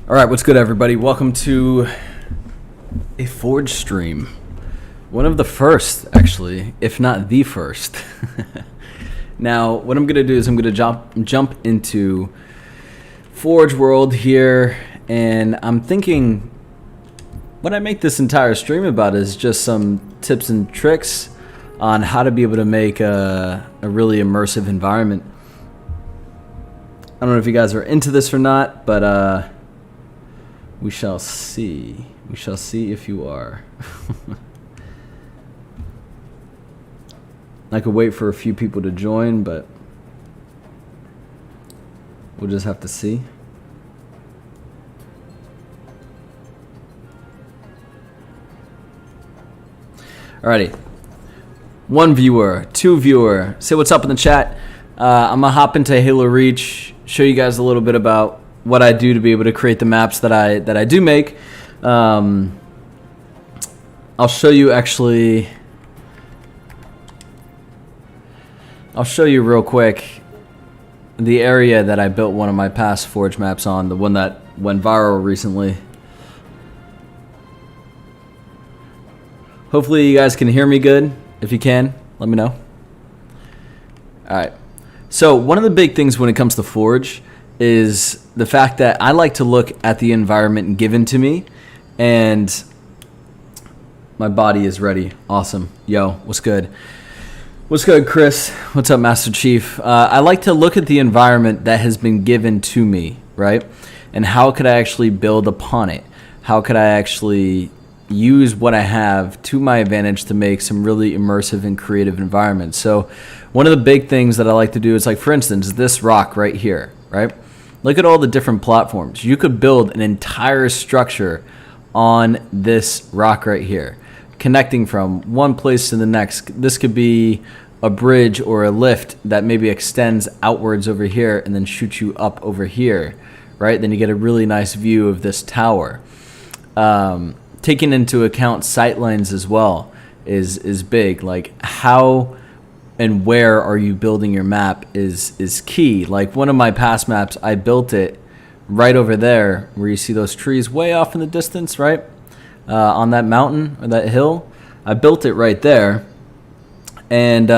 All right, what's good, everybody? Welcome to a Forge stream. One of the first, actually, if not the first. Now, what I'm going to do is I'm going to jump into Forge World here, and I'm thinking what I make this entire stream about is just some tips and tricks on how to be able to make a really immersive environment. I don't know if you guys are into this or not, but we shall see. We shall see if you are. I could wait for a few people to join, but we'll just have to see. Alrighty. One viewer, two viewer. Say what's up in the chat. I'm gonna hop into Halo Reach, show you guys a little bit about what I do to be able to create the maps that I do make. I'll show you actually. I'll show you real quick the area that I built one of my past Forge maps on, the one that went viral recently. Hopefully you guys can hear me good. If you can, let me know. Alright. So one of the big things when it comes to Forge is the fact that I like to look at the environment given to me, and my body is ready. Awesome. Yo, what's good? What's good, Chris? What's up, Master Chief? I like to look at the environment that has been given to me, right? And how could I actually build upon it? How could I actually use what I have to my advantage to make some really immersive and creative environments? So one of the big things that I like to do is, like, for instance, this rock right here, right? Look at all the different platforms. You could build an entire structure on this rock right here, connecting from one place to the next. This could be a bridge or a lift that maybe extends outwards over here and then shoots you up over here, right? Then you get a really nice view of this tower. Taking into account sightlines as well is big. Like, how and where are you building your map is key. Like, one of my past maps, I built it right over there where you see those trees way off in the distance, right? On that mountain or that hill. I built it right there, and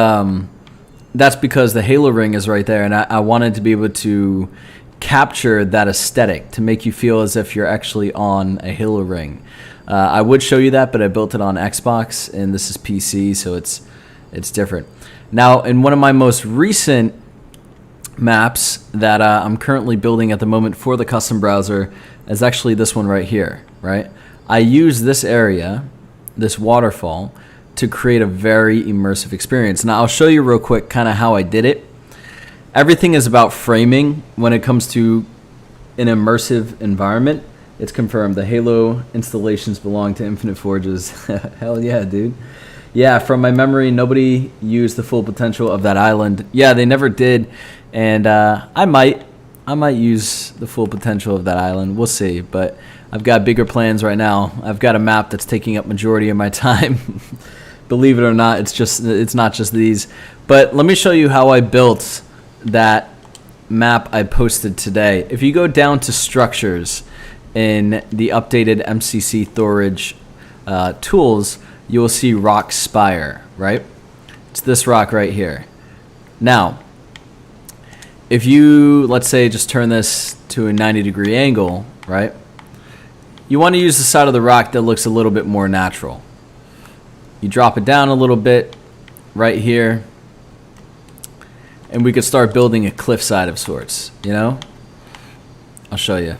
that's because the Halo ring is right there, and I wanted to be able to capture that aesthetic to make you feel as if you're actually on a Halo ring. I would show you that, but I built it on Xbox, and this is PC, so it's different. Now, in one of my most recent maps that I'm currently building at the moment for the custom browser is actually this one right here, right? I use this area, this waterfall, to create a very immersive experience. Now, I'll show you real quick kind of how I did it. Everything is about framing when it comes to an immersive environment. It's confirmed. The Halo installations belong to Infinite Forges. Hell yeah, dude. Yeah, from my memory, nobody used the full potential of that island. Yeah, they never did, and I might use the full potential of that island. We'll see, but I've got bigger plans right now. I've got a map that's taking up majority of my time. Believe it or not, it's not just these. But let me show you how I built that map I posted today. If you go down to structures in the updated MCC Thorage tools, you will see rock spire, right? It's this rock right here. Now, if you, let's say, just turn this to a 90-degree angle, right? You want to use the side of the rock that looks a little bit more natural. You drop it down a little bit right here, and we could start building a cliffside of sorts, you know? I'll show you.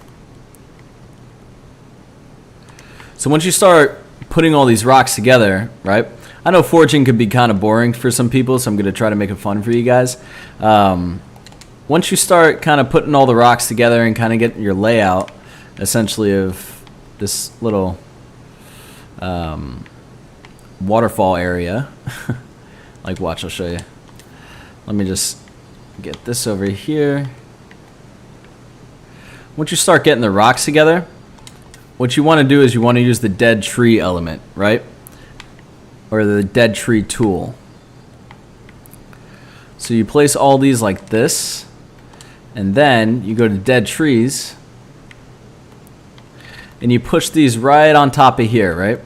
So once you start putting all these rocks together, right? I know forging could be kind of boring for some people, so I'm going to try to make it fun for you guys. Once you start kind of putting all the rocks together and kind of getting your layout, essentially, of this little waterfall area. Like, watch, I'll show you. Let me just get this over here. Once you start getting the rocks together, what you want to do is you want to use the dead tree element, right? Or the dead tree tool. So you place all these like this, and then you go to dead trees, and you push these right on top of here, right?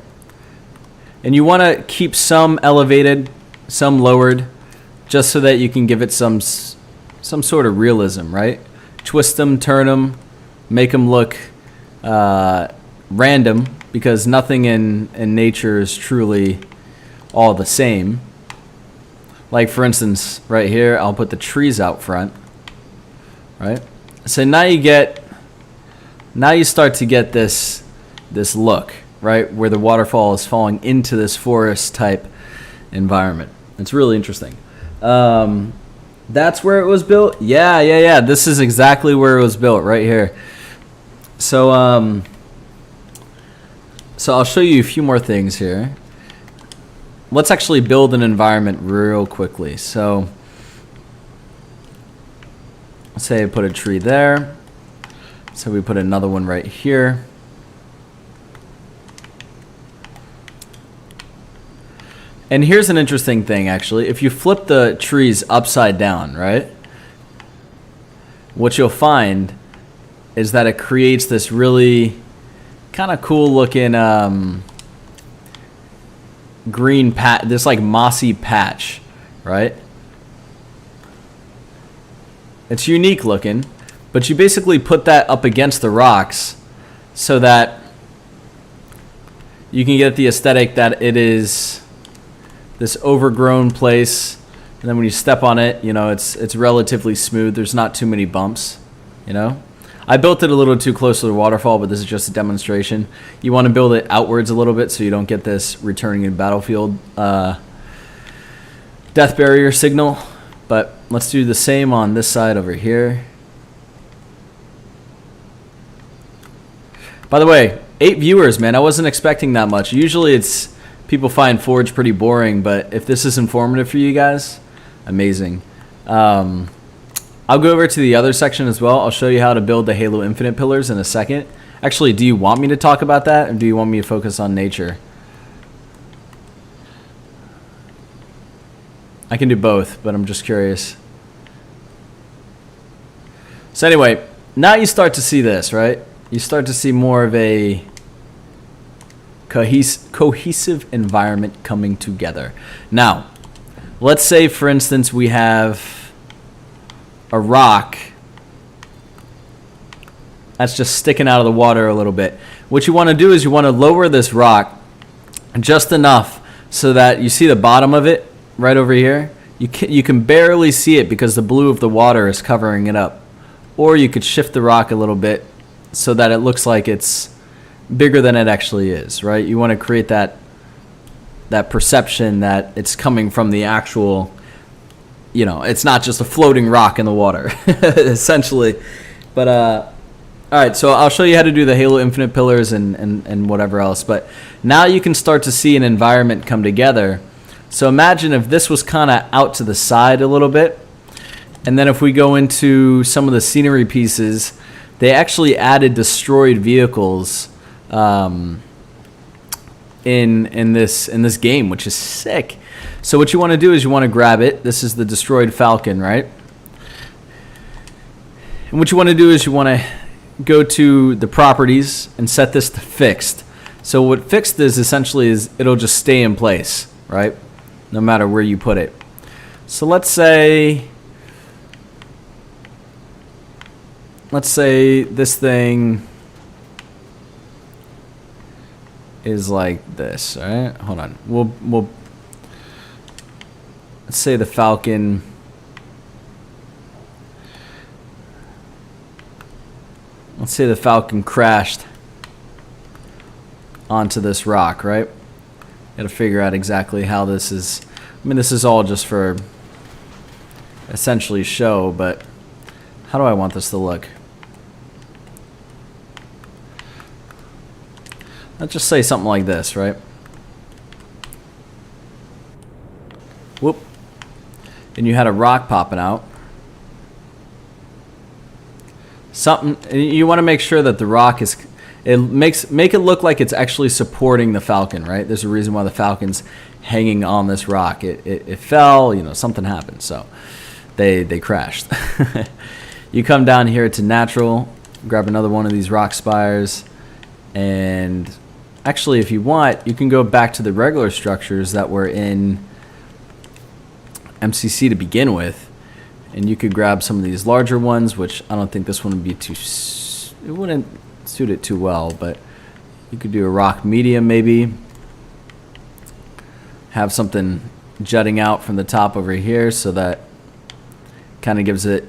And you want to keep some elevated, some lowered, just so that you can give it some sort of realism, right? Twist them, turn them, make them look random, because nothing in nature is truly all the same. Like, for instance, right here, I'll put the trees out front, right? So now you start to get this look, right, where the waterfall is falling into this forest type environment. It's really interesting. That's where it was built. Yeah. This is exactly where it was built, right here. So I'll show you a few more things here. Let's actually build an environment real quickly. So let's say I put a tree there. So we put another one right here. And here's an interesting thing, actually. If you flip the trees upside down, right, what you'll find is that it creates this really kind of cool looking green patch, this like mossy patch, right? It's unique looking, but you basically put that up against the rocks so that you can get the aesthetic that it is this overgrown place, and then when you step on it, you know, it's relatively smooth. There's not too many bumps, you know. I built it a little too close to the waterfall, but this is just a demonstration. You want to build it outwards a little bit so you don't get this returning in battlefield death barrier signal. But let's do the same on this side over here. By the way, 8 viewers, man. I wasn't expecting that much. Usually it's people find Forge pretty boring, but if this is informative for you guys, amazing. I'll go over to the other section as well. I'll show you how to build the Halo Infinite pillars in a second. Actually, do you want me to talk about that, or do you want me to focus on nature? I can do both, but I'm just curious. So anyway, now you start to see this, right? You start to see more of a cohesive environment coming together. Now, let's say, for instance, we have a rock that's just sticking out of the water a little bit. What you want to do is you want to lower this rock just enough so that you see the bottom of it right over here. You can barely see it because the blue of the water is covering it up. Or you could shift the rock a little bit so that it looks like it's bigger than it actually is, right? You want to create that perception that it's coming from the actual, you know, it's not just a floating rock in the water, essentially. But, all right, so I'll show you how to do the Halo Infinite pillars and whatever else. But now you can start to see an environment come together. So imagine if this was kind of out to the side a little bit. And then if we go into some of the scenery pieces, they actually added destroyed vehicles in this game, which is sick. So what you want to do is you want to grab it. This is the destroyed Falcon, right? And what you want to do is you want to go to the properties and set this to fixed. So what fixed is essentially is it'll just stay in place, right? No matter where you put it. So let's say this thing is like this, all right? Hold on. We'll let's say the Falcon. Let's say the Falcon crashed onto this rock, right? Got to figure out exactly how this is. I mean, this is all just for essentially show, but how do I want this to look? Let's just say something like this, right? Whoop. And you had a rock popping out. Something, you want to make sure that the rock is, make it look like it's actually supporting the Falcon, right? There's a reason why the Falcon's hanging on this rock. It fell, you know, something happened, so they crashed. You come down here to natural, grab another one of these rock spires, And actually, if you want, you can go back to the regular structures that were in MCC to begin with, and you could grab some of these larger ones, which I don't think this one would be it wouldn't suit it too well, but you could do a rock medium maybe. Have something jutting out from the top over here so that kind of gives it,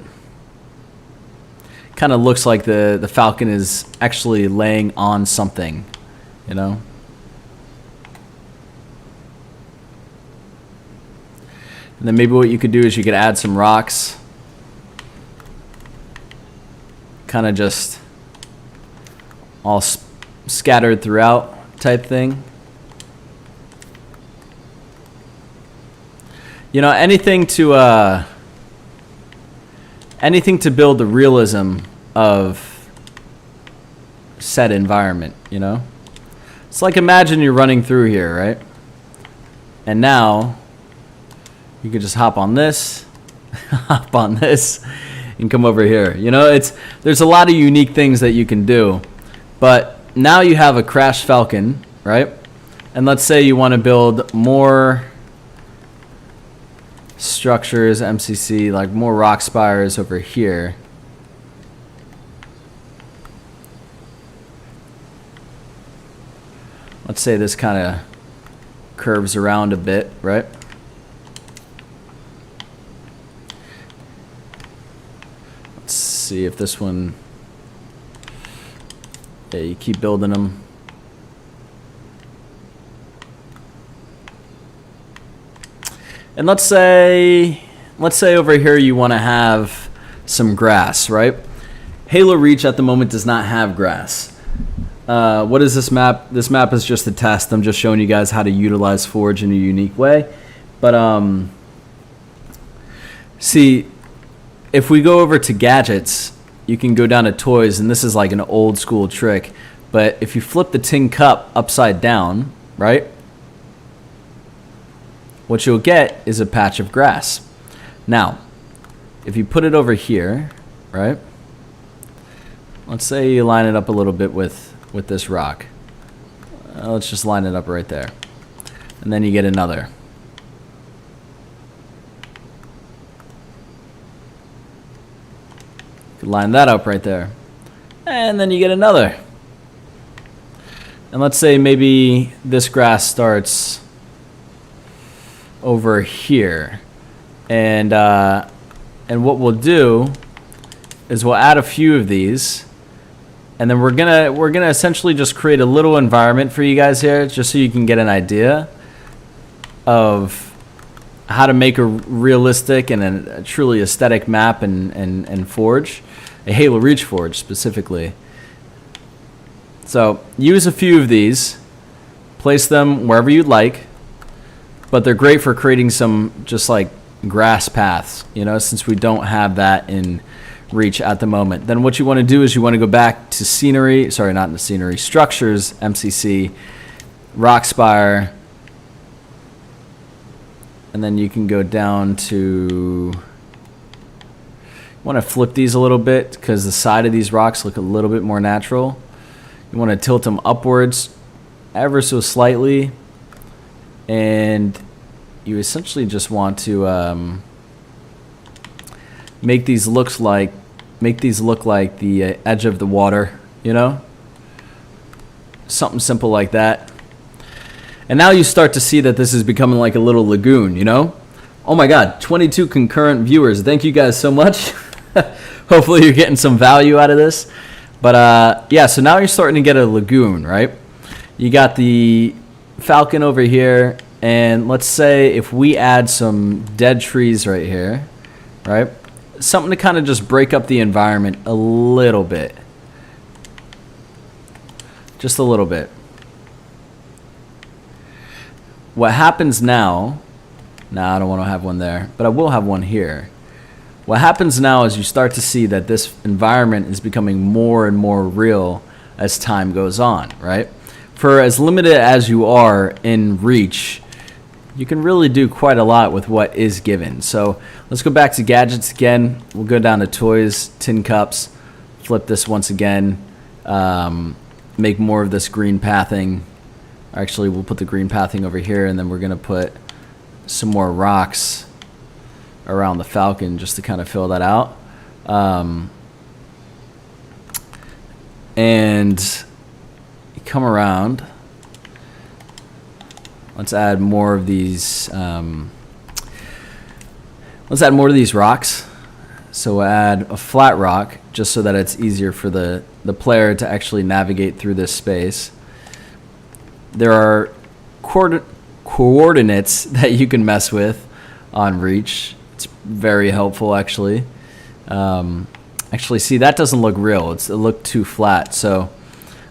kind of looks like the falcon is actually laying on something, you know? And then maybe what you could do is you could add some rocks, kind of just all scattered throughout type thing. You know, anything to build the realism of said environment, you know? It's like, imagine you're running through here, right? And now you could just hop on this, hop on this, and come over here. You know, there's a lot of unique things that you can do. But now you have a crashed falcon, right? And let's say you want to build more structures, MCC, like more rock spires over here. Let's say this kind of curves around a bit, right? Let's see if this one, yeah, you keep building them. And let's say over here you want to have some grass, right? Halo Reach at the moment does not have grass. What is this map? This map is just a test. I'm just showing you guys how to utilize Forge in a unique way. But see, if we go over to gadgets, you can go down to toys, and this is like an old school trick. But if you flip the tin cup upside down, right? What you'll get is a patch of grass. Now, if you put it over here, right? Let's say you line it up a little bit with this rock. Let's just line it up right there. And then you get another. You can line that up right there. And then you get another. And let's say maybe this grass starts over here, and what we'll do is we'll add a few of these, and then we're gonna essentially just create a little environment for you guys here, just so you can get an idea of how to make a realistic and a truly aesthetic map and Forge, a Halo Reach Forge specifically. So use a few of these, place them wherever you'd like. But they're great for creating some just like grass paths, you know, since we don't have that in Reach at the moment. Then what you want to do is you want to go back to scenery, sorry, not in the scenery, structures, MCC, rock spire, and then you can go down to, you want to flip these a little bit because the side of these rocks look a little bit more natural. You want to tilt them upwards ever so slightly. And you essentially just want to make these look like the edge of the water, you know, something simple like that. And now you start to see that this is becoming like a little lagoon, you know. Oh my God, 22 concurrent viewers! Thank you guys so much. Hopefully you're getting some value out of this. But yeah, so now you're starting to get a lagoon, right? You got the falcon over here, and let's say if we add some dead trees right here, right? Something to kind of just break up the environment a little bit. Just a little bit. What happens now, I don't want to have one there, but I will have one here. What happens now is you start to see that this environment is becoming more and more real as time goes on, right? For as limited as you are in Reach, you can really do quite a lot with what is given. So let's go back to gadgets again. We'll go down to toys, tin cups, flip this once again. make more of this green pathing. Actually, we'll put the green pathing over here, and then we're going to put some more rocks around the falcon just to kind of fill that out. And you come around. Let's add more of these. Let's add more of these rocks. So we'll add a flat rock just so that it's easier for the player to actually navigate through this space. There are coordinates that you can mess with on Reach. It's very helpful, actually. Actually, see, that doesn't look real. It looked too flat. So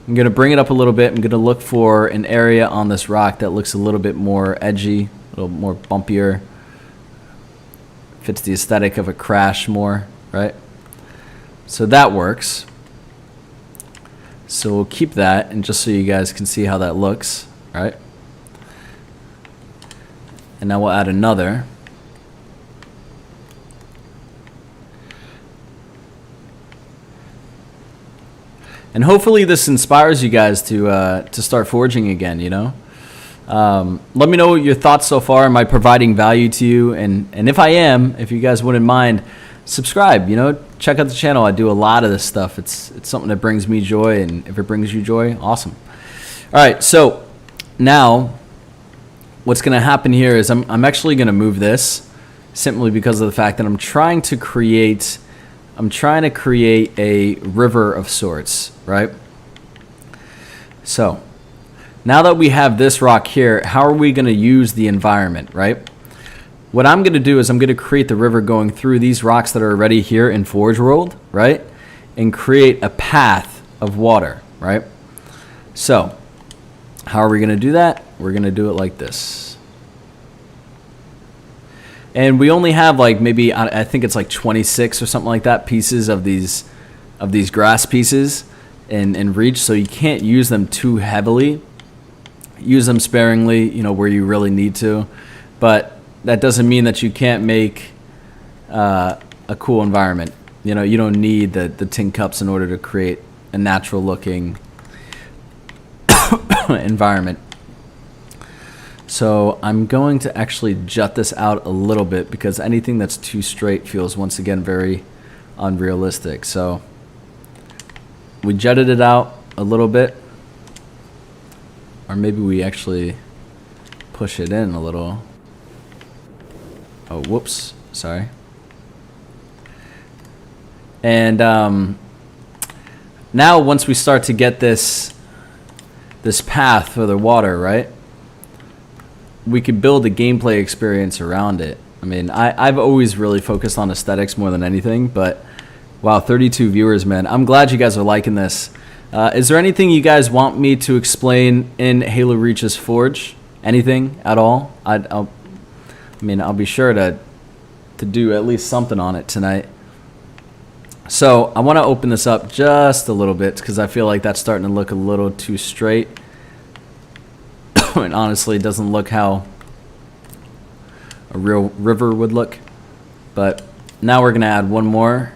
I'm going to bring it up a little bit. I'm going to look for an area on this rock that looks a little bit more edgy, a little more bumpier. Fits the aesthetic of a crash more, right? So that works. So we'll keep that, and just so you guys can see how that looks, right? And now we'll add another. And hopefully this inspires you guys to start forging again, you know? Let me know your thoughts so far. Am I providing value to you? And if I am, if you guys wouldn't mind, subscribe, you know, check out the channel. I do a lot of this stuff. It's something that brings me joy, and if it brings you joy, awesome. All right, so now what's going to happen here is I'm actually going to move this simply because of the fact that I'm trying to create a river of sorts, right? So now that we have this rock here, how are we going to use the environment, right? What I'm going to do is I'm going to create the river going through these rocks that are already here in Forge World, right? And create a path of water, right? So how are we going to do that? We're going to do it like this. And we only have like maybe, I think it's like 26 or something like that pieces of these grass pieces in Reach, so you can't use them too heavily. Use them sparingly, you know, where you really need to. But that doesn't mean that you can't make a cool environment. You know, you don't need the tin cups in order to create a natural looking environment. So I'm going to actually jut this out a little bit because anything that's too straight feels once again very unrealistic. So we jutted it out a little bit, or maybe we actually push it in a little. Oh, whoops, sorry. And now once we start to get this path for the water, right, we could build a gameplay experience around it. I mean, I've always really focused on aesthetics more than anything, but wow, 32 viewers, man. I'm glad you guys are liking this. Is there anything you guys want me to explain in Halo Reach's Forge? Anything at all? I'll be sure to do at least something on it tonight. So I want to open this up just a little bit because I feel like that's starting to look a little too straight. And honestly, it doesn't look how a real river would look. But now we're going to add one more.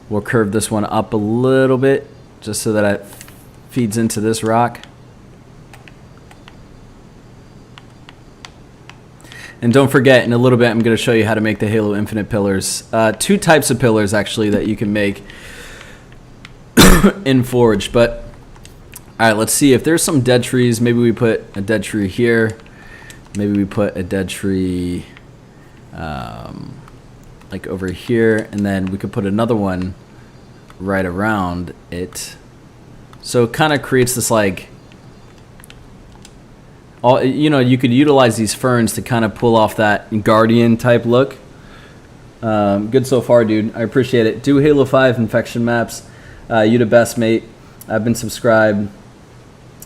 We'll curve this one up a little bit just so that it feeds into this rock. And don't forget, in a little bit, I'm going to show you how to make the Halo Infinite pillars. Two types of pillars, actually, that you can make in Forge. But, all right, let's see. If there's some dead trees, maybe we put a dead tree here. Maybe we put a dead tree like over here. And then we could put another one right around it. So it kind of creates this, like, you know, you could utilize these ferns to kind of pull off that Guardian type look. Good so far, dude. I appreciate it. Do Halo 5 infection maps. You the best, mate. I've been subscribed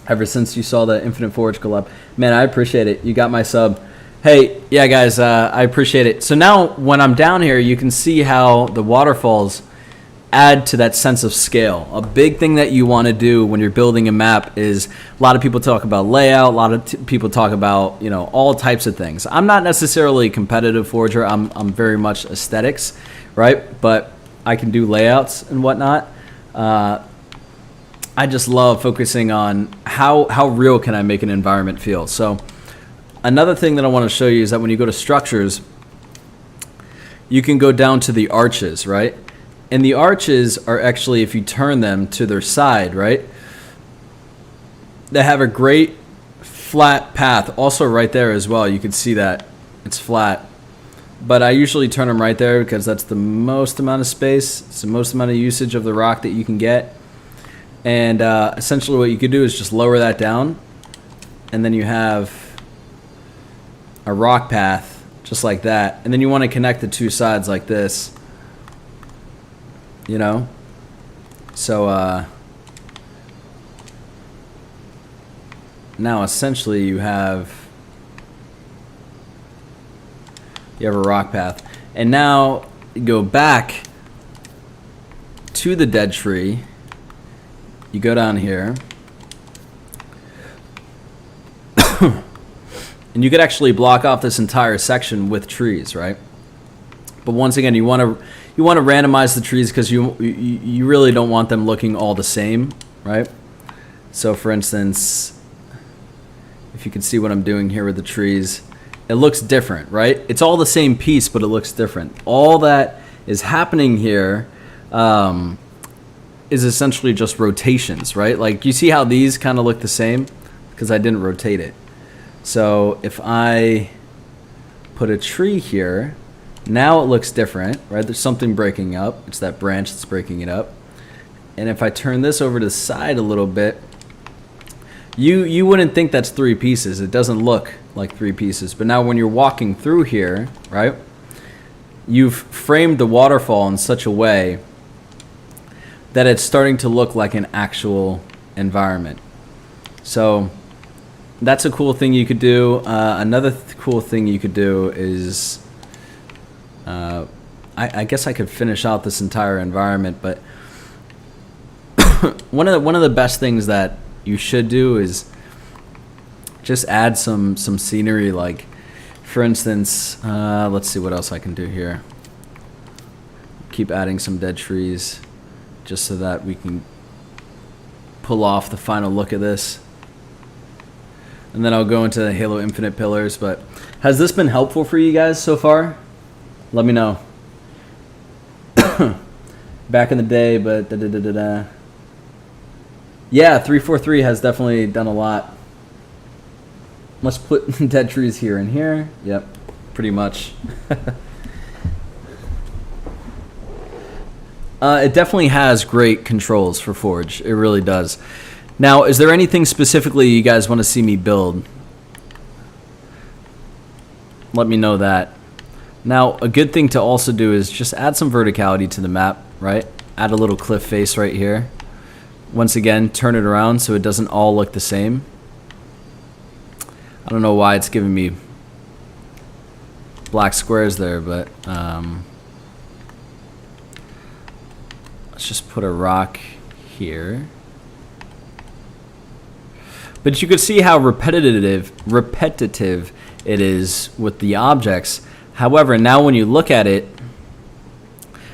ever since you saw the Infinite Forge collab. Man, I appreciate it. You got my sub. Hey, yeah, guys, I appreciate it. So now when I'm down here, you can see how the waterfalls add to that sense of scale. A big thing that you want to do when you're building a map is, a lot of people talk about layout, a lot of people talk about, you know, all types of things. I'm not necessarily a competitive forger. I'm very much aesthetics, right? But I can do layouts and whatnot. I just love focusing on how real can I make an environment feel. So another thing that I want to show you is that when you go to structures, you can go down to the arches, right? And the arches are actually, if you turn them to their side, right, they have a great flat path. Also right there as well, you can see that it's flat. But I usually turn them right there because that's the most amount of space. It's the most amount of usage of the rock that you can get. And essentially what you could do is just lower that down. And then you have a rock path just like that. And then you want to connect the two sides like this. You know? So now essentially you have a rock path. And now you go back to the dead tree. You go down here. And you could actually block off this entire section with trees, right? But once again, you want to randomize the trees because you really don't want them looking all the same, right? So for instance, if you can see what I'm doing here with the trees, it looks different, right? It's all the same piece, but it looks different. All that is happening here is essentially just rotations, right? Like you see how these kind of look the same because I didn't rotate it. So if I put a tree here, now it looks different, right? There's something breaking up. It's that branch that's breaking it up. And if I turn this over to the side a little bit, you wouldn't think that's three pieces. It doesn't look like three pieces. But now when you're walking through here, right, you've framed the waterfall in such a way that it's starting to look like an actual environment. So that's a cool thing you could do. Another cool thing you could do is, I guess I could finish out this entire environment, but one of the best things that you should do is just add some scenery. Like for instance, let's see what else I can do here. Keep adding some dead trees just so that we can pull off the final look of this. And then I'll go into the Halo Infinite pillars. But has this been helpful for you guys so far? Let me know. Back in the day, but yeah, 343 has definitely done a lot. Let's put dead trees here and here. Yep, pretty much. It definitely has great controls for Forge. It really does. Now, is there anything specifically you guys want to see me build? Let me know that. Now, a good thing to also do is just add some verticality to the map, right? Add a little cliff face right here. Once again, turn it around so it doesn't all look the same. I don't know why it's giving me black squares there, but let's just put a rock here. But you can see how repetitive it is with the objects. However, now when you look at it,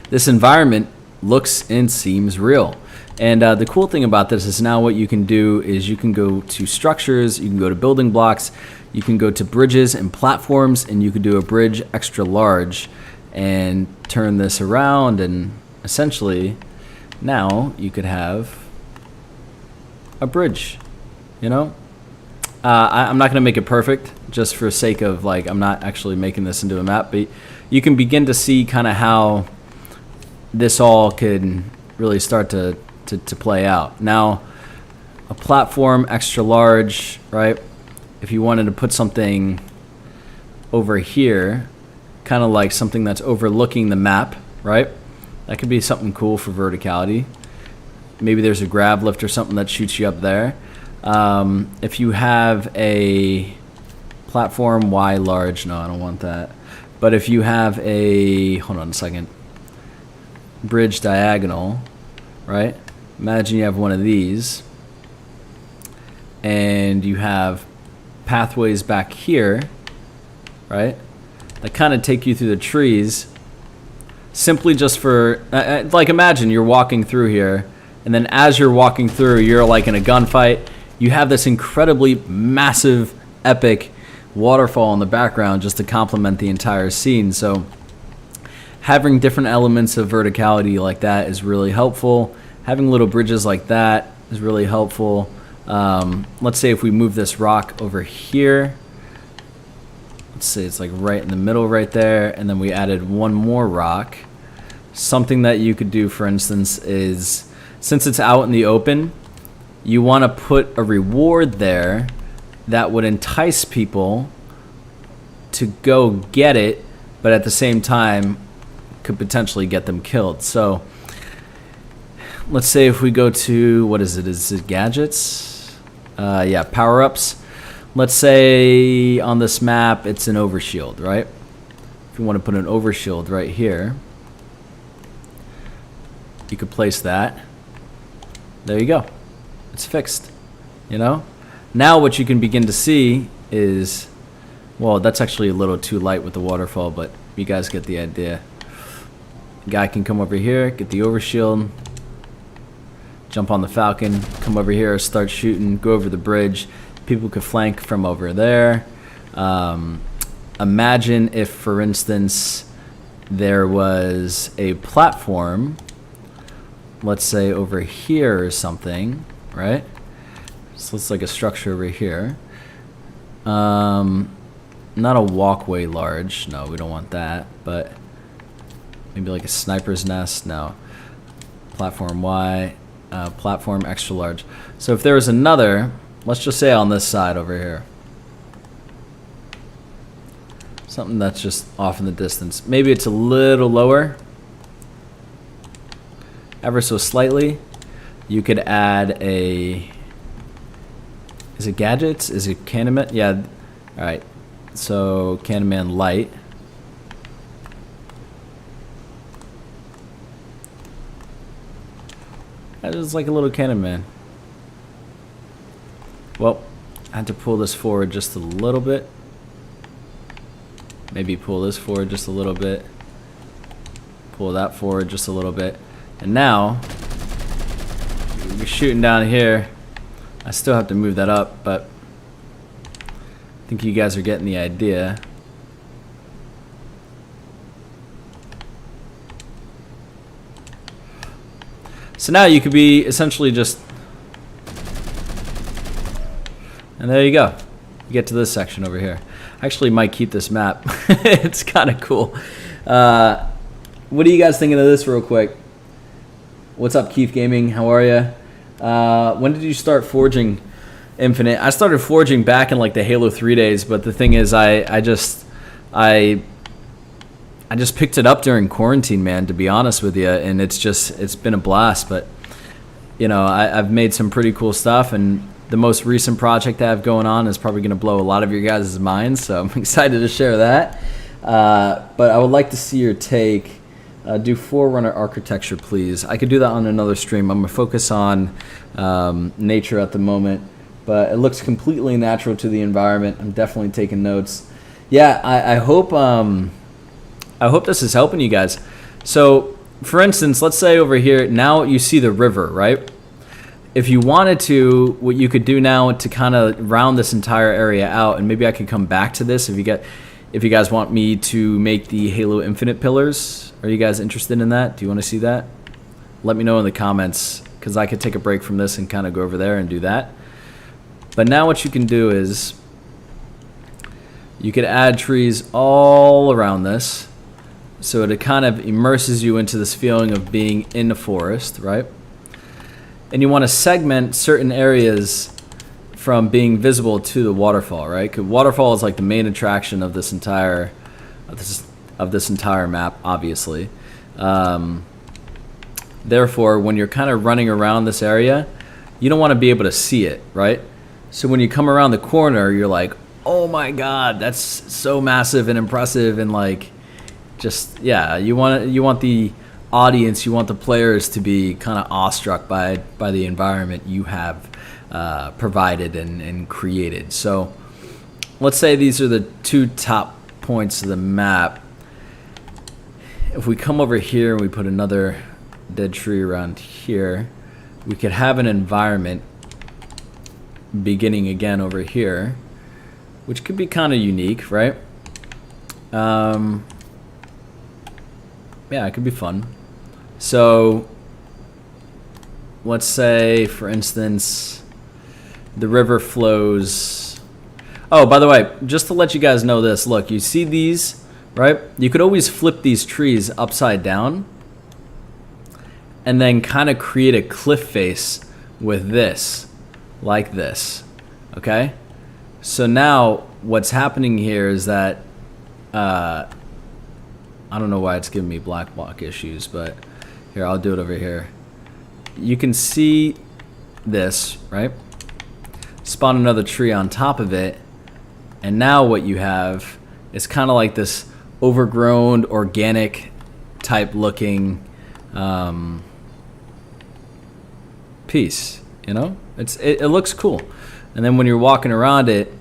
this environment looks and seems real. And the cool thing about this is now what you can do is you can go to structures, you can go to building blocks, you can go to bridges and platforms, and you can do a bridge extra large and turn this around, and essentially now you could have a bridge, you know? I'm not going to make it perfect just for sake of, like, I'm not actually making this into a map, but you can begin to see kind of how this all could really start to play out. Now, a platform extra large, right? If you wanted to put something over here, kind of like something that's overlooking the map, right? That could be something cool for verticality. Maybe there's a grab lift or something that shoots you up there. If you have a platform Y large, no, I don't want that. But if you have a, hold on a second, bridge diagonal, right? Imagine you have one of these and you have pathways back here, right? That kind of take you through the trees simply just for, like, imagine you're walking through here And then as you're walking through, you're like in a gunfight. You have this incredibly massive, epic waterfall in the background just to complement the entire scene. So having different elements of verticality like that is really helpful. Having little bridges like that is really helpful. Let's say if we move this rock over here, let's say it's like right in the middle right there, and then we added one more rock. Something that you could do, for instance, is since it's out in the open, you want to put a reward there that would entice people to go get it, but at the same time could potentially get them killed. So let's say if we go to, what is it? Is it gadgets? Yeah, power-ups. Let's say on this map it's an overshield, right? If you want to put an overshield right here, you could place that. There you go. It's fixed, you know? Now what you can begin to see is, well, that's actually a little too light with the waterfall, but you guys get the idea. Guy can come over here, get the overshield, jump on the Falcon, come over here, start shooting, go over the bridge. People could flank from over there. Imagine if, for instance, there was a platform, let's say over here or something, right? So it's like a structure over here. Not a walkway large. No, we don't want that, but maybe like a sniper's nest. No. Platform Y, platform extra large. So if there was another, let's just say on this side over here, something that's just off in the distance. Maybe it's a little lower, ever so slightly. You could add a, is it gadgets? Is it Candyman? Yeah. All right. So Candyman light. That is like a little Candyman. Well, I had to pull this forward just a little bit. Maybe pull this forward just a little bit. Pull that forward just a little bit. And now, we're shooting down here. I still have to move that up, but I think you guys are getting the idea. So now you could be essentially just, and there you go. You get to this section over here. I actually might keep this map. It's kind of cool. What are you guys thinking of this real quick? What's up, Keith Gaming? How are you? When did you start forging Infinite? I started forging back in like the Halo 3 days, but the thing is I just picked it up during quarantine, man, to be honest with you, and it's been a blast. But you know, I've made some pretty cool stuff, and the most recent project I have going on is probably going to blow a lot of your guys' minds, so I'm excited to share that. But I would like to see your take. Do Forerunner architecture, please. I could do that on another stream. I'm going to focus on nature at the moment, but it looks completely natural to the environment. I'm definitely taking notes. Yeah, I hope this is helping you guys. So, for instance, let's say over here, now you see the river, right? If you wanted to, what you could do now to kind of round this entire area out, and maybe I could come back to this if you guys want me to make the Halo Infinite pillars. Are you guys interested in that? Do you want to see that? Let me know in the comments, because I could take a break from this and kind of go over there and do that. But now what you can do is you could add trees all around this, so it kind of immerses you into this feeling of being in the forest, right? And you want to segment certain areas from being visible to the waterfall, right? Because waterfall is like the main attraction of this entire map, obviously. Therefore, when you're kind of running around this area, you don't want to be able to see it, right? So when you come around the corner, you're like, oh my god, that's so massive and impressive, and like, just, yeah, you want the audience, you want the players to be kind of awestruck by the environment you have provided and created. So let's say these are the two top points of the map. If we come over here and we put another dead tree around here, we could have an environment beginning again over here, which could be kind of unique, right? Yeah, it could be fun. So let's say, for instance, the river flows. Oh, by the way, just to let you guys know this, look, you see these, right? You could always flip these trees upside down and then kind of create a cliff face with this, like this, okay? So now what's happening here is that, I don't know why it's giving me black block issues, but here, I'll do it over here. You can see this, right? Spawn another tree on top of it, and now what you have is kind of like this overgrown, organic type looking piece, you know? It looks cool. And then when you're walking around it,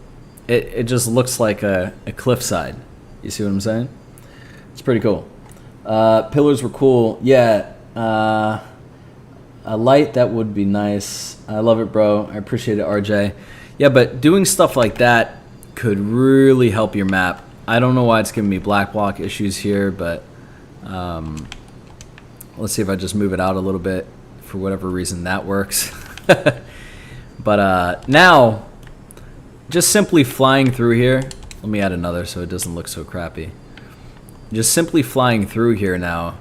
it just looks like a cliffside. You see what I'm saying? It's pretty cool. Pillars were cool. Yeah. A light, that would be nice. I love it, bro. I appreciate it, RJ. Yeah, but doing stuff like that could really help your map. I don't know why it's giving me black block issues here, but let's see if I just move it out a little bit. For whatever reason, that works. But now, just simply flying through here. Let me add another so it doesn't look so crappy. Just simply flying through here now,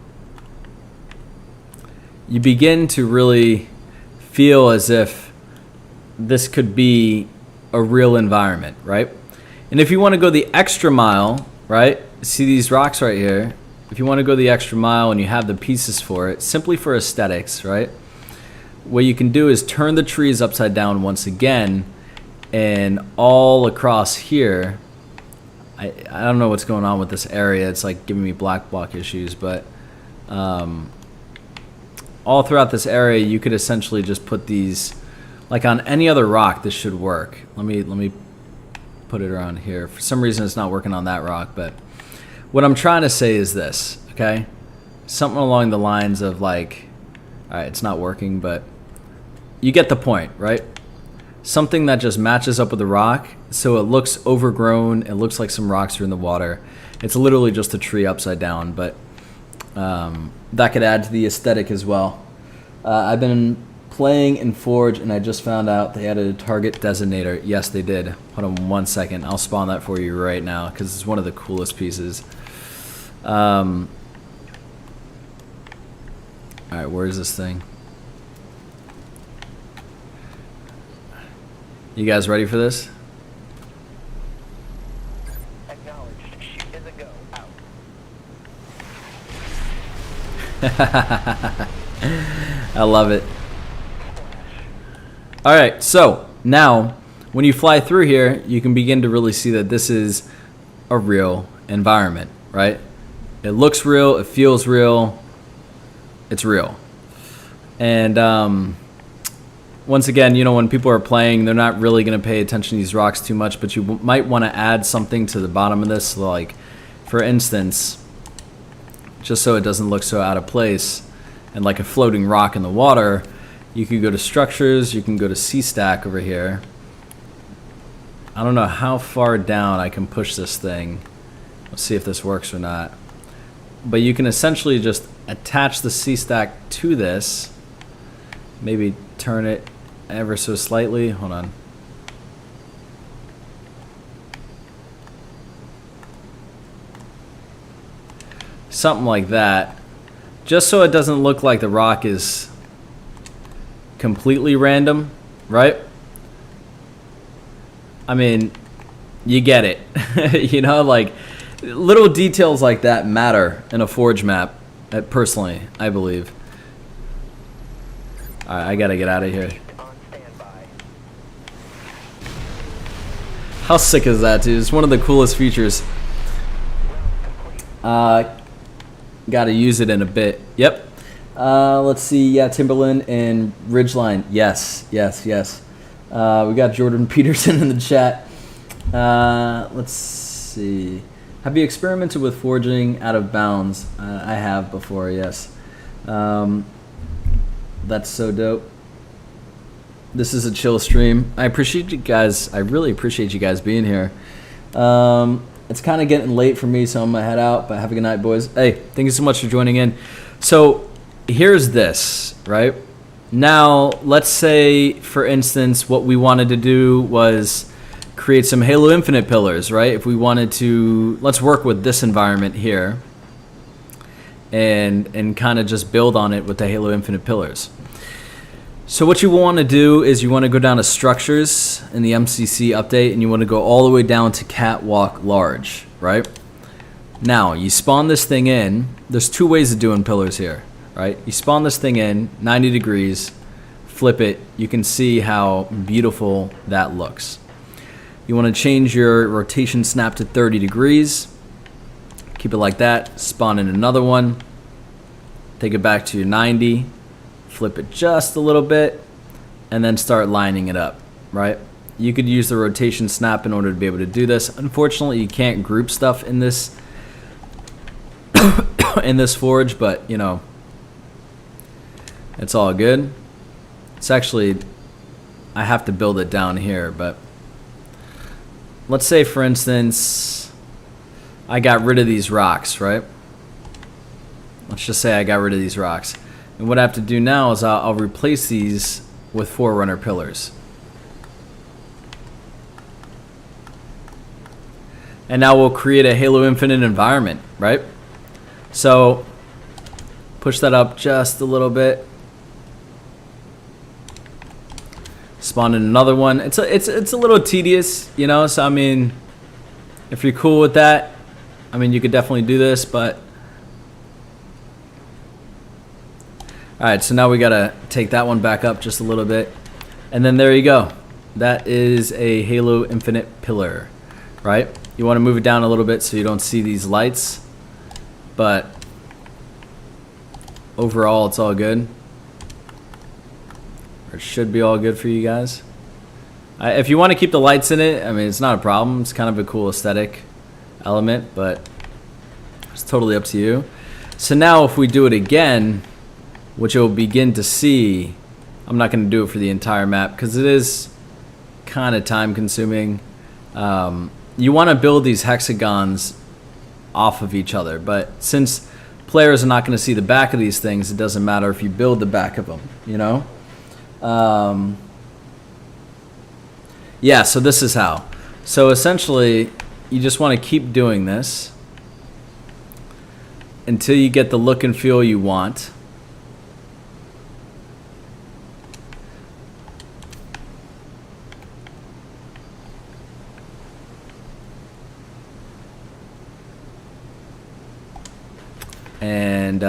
you begin to really feel as if this could be a real environment, right? And if you want to go the extra mile, right? See these rocks right here? If you want to go the extra mile and you have the pieces for it, simply for aesthetics, right? What you can do is turn the trees upside down once again, and all across here, I don't know what's going on with this area. It's like giving me black block issues, but all throughout this area, you could essentially just put these, like on any other rock, this should work. Let me put it around here. For some reason, it's not working on that rock, but what I'm trying to say is this, okay? Something along the lines of like, all right, it's not working, but you get the point, right? Something that just matches up with the rock, so it looks overgrown. It looks like some rocks are in the water. It's literally just a tree upside down, but that could add to the aesthetic as well. I've been playing in Forge, and I just found out they added a target designator. Yes, they did. Hold on 1 second. I'll spawn that for you right now because it's one of the coolest pieces. All right, where is this thing? You guys ready for this? Acknowledged. Shoot is a go. Out. I love it. All right, so now when you fly through here, you can begin to really see that this is a real environment, right? It looks real, it feels real, it's real. And once again, you know, when people are playing, they're not really going to pay attention to these rocks too much, but you might want to add something to the bottom of this, like, for instance, just so it doesn't look so out of place, and like a floating rock in the water, you could go to structures, you can go to C-stack over here. I don't know how far down I can push this thing. Let's see if this works or not. But you can essentially just attach the C-stack to this, maybe turn it ever so slightly. Hold on. Something like that. Just so it doesn't look like the rock is completely random, right? I mean, you get it. You know, like little details like that matter in a Forge map, personally, I believe. All right, I gotta get out of here. How sick is that, dude? It's one of the coolest features. Gotta use it in a bit. Yep. Let's see. Yeah, Timberland and Ridgeline. Yes, yes, yes. We got Jordan Peterson in the chat. Let's see. Have you experimented with forging out of bounds? I have before, yes. That's so dope. This is a chill stream. I appreciate you guys. I really appreciate you guys being here. It's kind of getting late for me, so I'm going to head out. But have a good night, boys. Hey, thank you so much for joining in. So here's this, right? Now, let's say, for instance, what we wanted to do was create some Halo Infinite pillars, right? If we wanted to, let's work with this environment here and kind of just build on it with the Halo Infinite pillars. So what you want to do is you want to go down to structures in the MCC update, and you want to go all the way down to catwalk large, right? Now, you spawn this thing in. There's two ways of doing pillars here, right? You spawn this thing in 90 degrees, flip it. You can see how beautiful that looks. You want to change your rotation snap to 30 degrees. Keep it like that. Spawn in another one. Take it back to 90. Flip it just a little bit, and then start lining it up, right? You could use the rotation snap in order to be able to do this. Unfortunately, you can't group stuff in this in this forge, but you know, it's all good. It's actually, I have to build it down here, but let's say, for instance, I got rid of these rocks, right? Let's just say I got rid of these rocks. And what I have to do now is I'll replace these with Forerunner pillars. And now we'll create a Halo Infinite environment, right? So push that up just a little bit. Spawn in another one. It's a little tedious, you know, so I mean, if you're cool with that, I mean, you could definitely do this, but all right, so now we gotta take that one back up just a little bit. And then there you go. That is a Halo Infinite pillar, right? You wanna move it down a little bit so you don't see these lights, but overall it's all good. Or it should be all good for you guys. If you wanna keep the lights in it, I mean, it's not a problem. It's kind of a cool aesthetic element, but it's totally up to you. So now if we do it again, which you'll begin to see, I'm not going to do it for the entire map because it is kind of time consuming. You want to build these hexagons off of each other, but since players are not going to see the back of these things, it doesn't matter if you build the back of them, you know? Yeah, so this is how. So essentially, you just want to keep doing this until you get the look and feel you want. And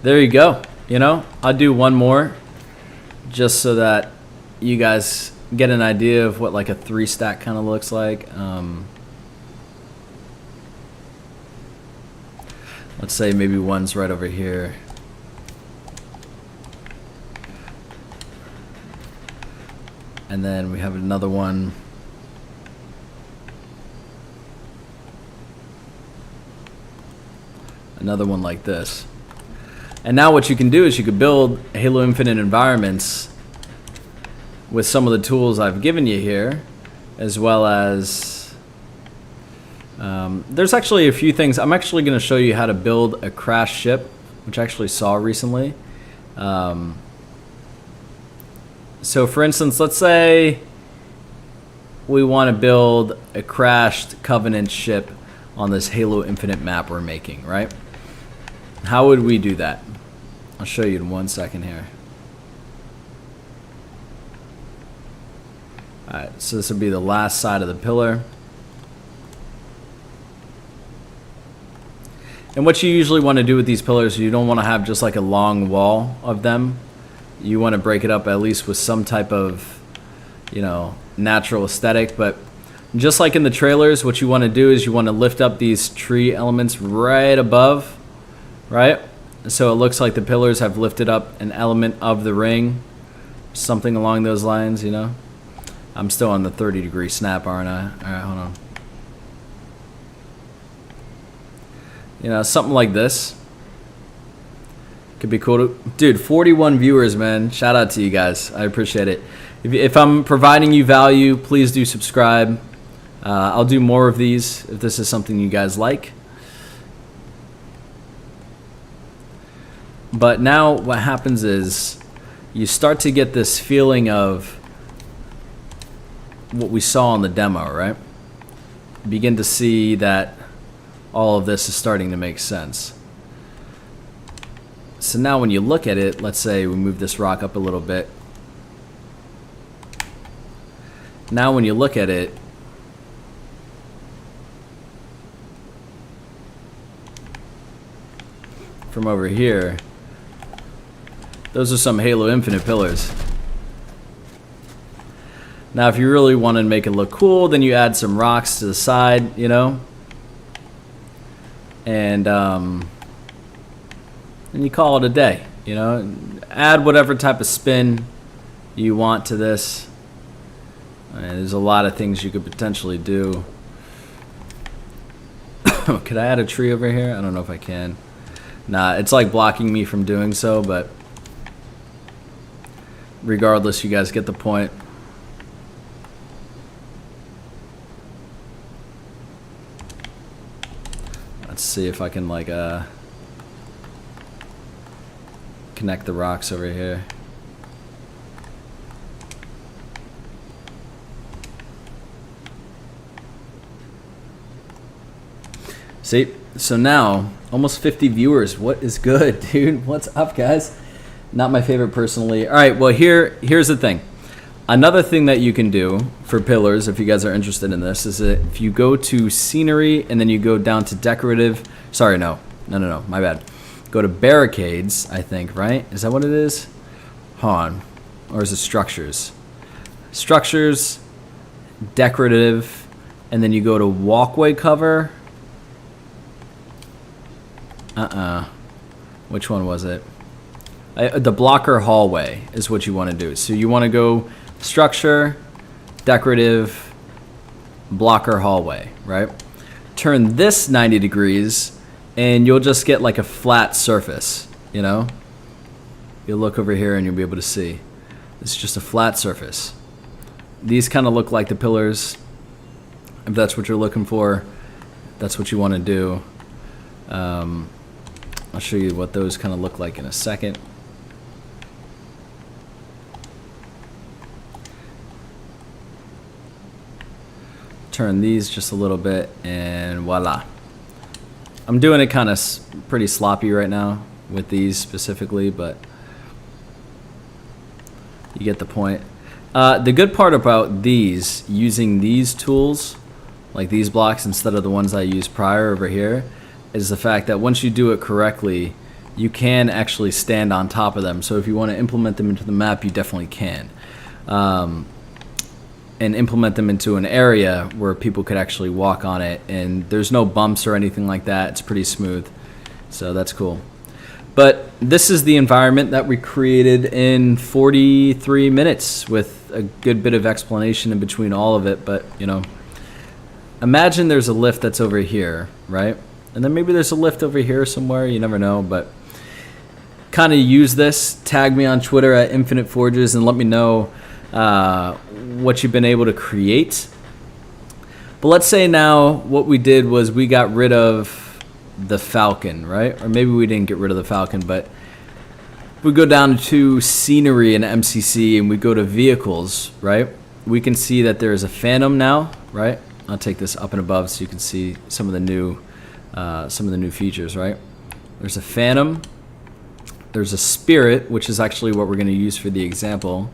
there you go. You know, I'll do one more just so that you guys get an idea of what like a 3-stack kind of looks like. Let's say maybe one's right over here. And then we have another one. Another one like this. And now what you can do is you could build Halo Infinite environments with some of the tools I've given you here, as well as there's actually a few things. I'm actually going to show you how to build a crash ship, which I actually saw recently. So for instance, let's say we want to build a crashed Covenant ship on this Halo Infinite map we're making, right? How would we do that? I'll show you in 1 second here. Alright, so this would be the last side of the pillar. And what you usually want to do with these pillars, you don't want to have just like a long wall of them. You want to break it up at least with some type of, you know, natural aesthetic. But just like in the trailers, what you want to do is you want to lift up these tree elements right above, right? So it looks like the pillars have lifted up an element of the ring, something along those lines, you know. I'm still on the 30-degree snap, aren't I? All right, hold on. You know, something like this. Could be cool to, dude. 41 viewers, man. Shout out to you guys. I appreciate it. If I'm providing you value, please do subscribe. I'll do more of these if this is something you guys like. But now what happens is you start to get this feeling of what we saw in the demo, right? You begin to see that all of this is starting to make sense. So now when you look at it, let's say we move this rock up a little bit. Now when you look at it, from over here, those are some Halo Infinite pillars. Now if you really want to make it look cool, then you add some rocks to the side, you know, and you call it a day, you know. Add whatever type of spin you want to this. There's a lot of things you could potentially do. Could I add a tree over here? I don't know if I can. Nah, it's like blocking me from doing so, but regardless, you guys get the point. Let's see if I can like connect the rocks over here. See, so now almost 50 viewers. What is good, dude? What's up, guys? Not my favorite personally. All right, well here's the thing. Another thing that you can do for pillars, if you guys are interested in this, is that if you go to scenery and then you go down to decorative. Sorry, no, my bad. Go to barricades, I think, right? Is that what it is? Hold on. Or is it structures? Structures, decorative, and then you go to walkway cover. Which one was it? The blocker hallway is what you want to do. So you want to go structure, decorative, blocker hallway, right? Turn this 90 degrees and you'll just get like a flat surface, you know? You'll look over here and you'll be able to see. It's just a flat surface. These kind of look like the pillars. If that's what you're looking for, that's what you want to do. I'll show you what those kind of look like in a second. Turn these just a little bit and voila. I'm doing it kind of pretty sloppy right now with these specifically, but you get the point. The good part about these, using these tools, like these blocks instead of the ones I used prior over here, is the fact that once you do it correctly, you can actually stand on top of them. So if you want to implement them into the map, you definitely can. And implement them into an area where people could actually walk on it. And there's no bumps or anything like that. It's pretty smooth. So that's cool. But this is the environment that we created in 43 minutes with a good bit of explanation in between all of it. But, you know, imagine there's a lift that's over here, right? And then maybe there's a lift over here somewhere. You never know. But kind of use this. Tag me on Twitter at Infinite Forges and let me know what you've been able to create. But let's say now what we did was we got rid of the Falcon, right? Or maybe we didn't get rid of the Falcon, but we go down to scenery in MCC and we go to vehicles, right? We can see that there is a Phantom now, right? I'll take this up and above so you can see some of the new features, right? There's a Phantom. There's a Spirit, which is actually what we're going to use for the example.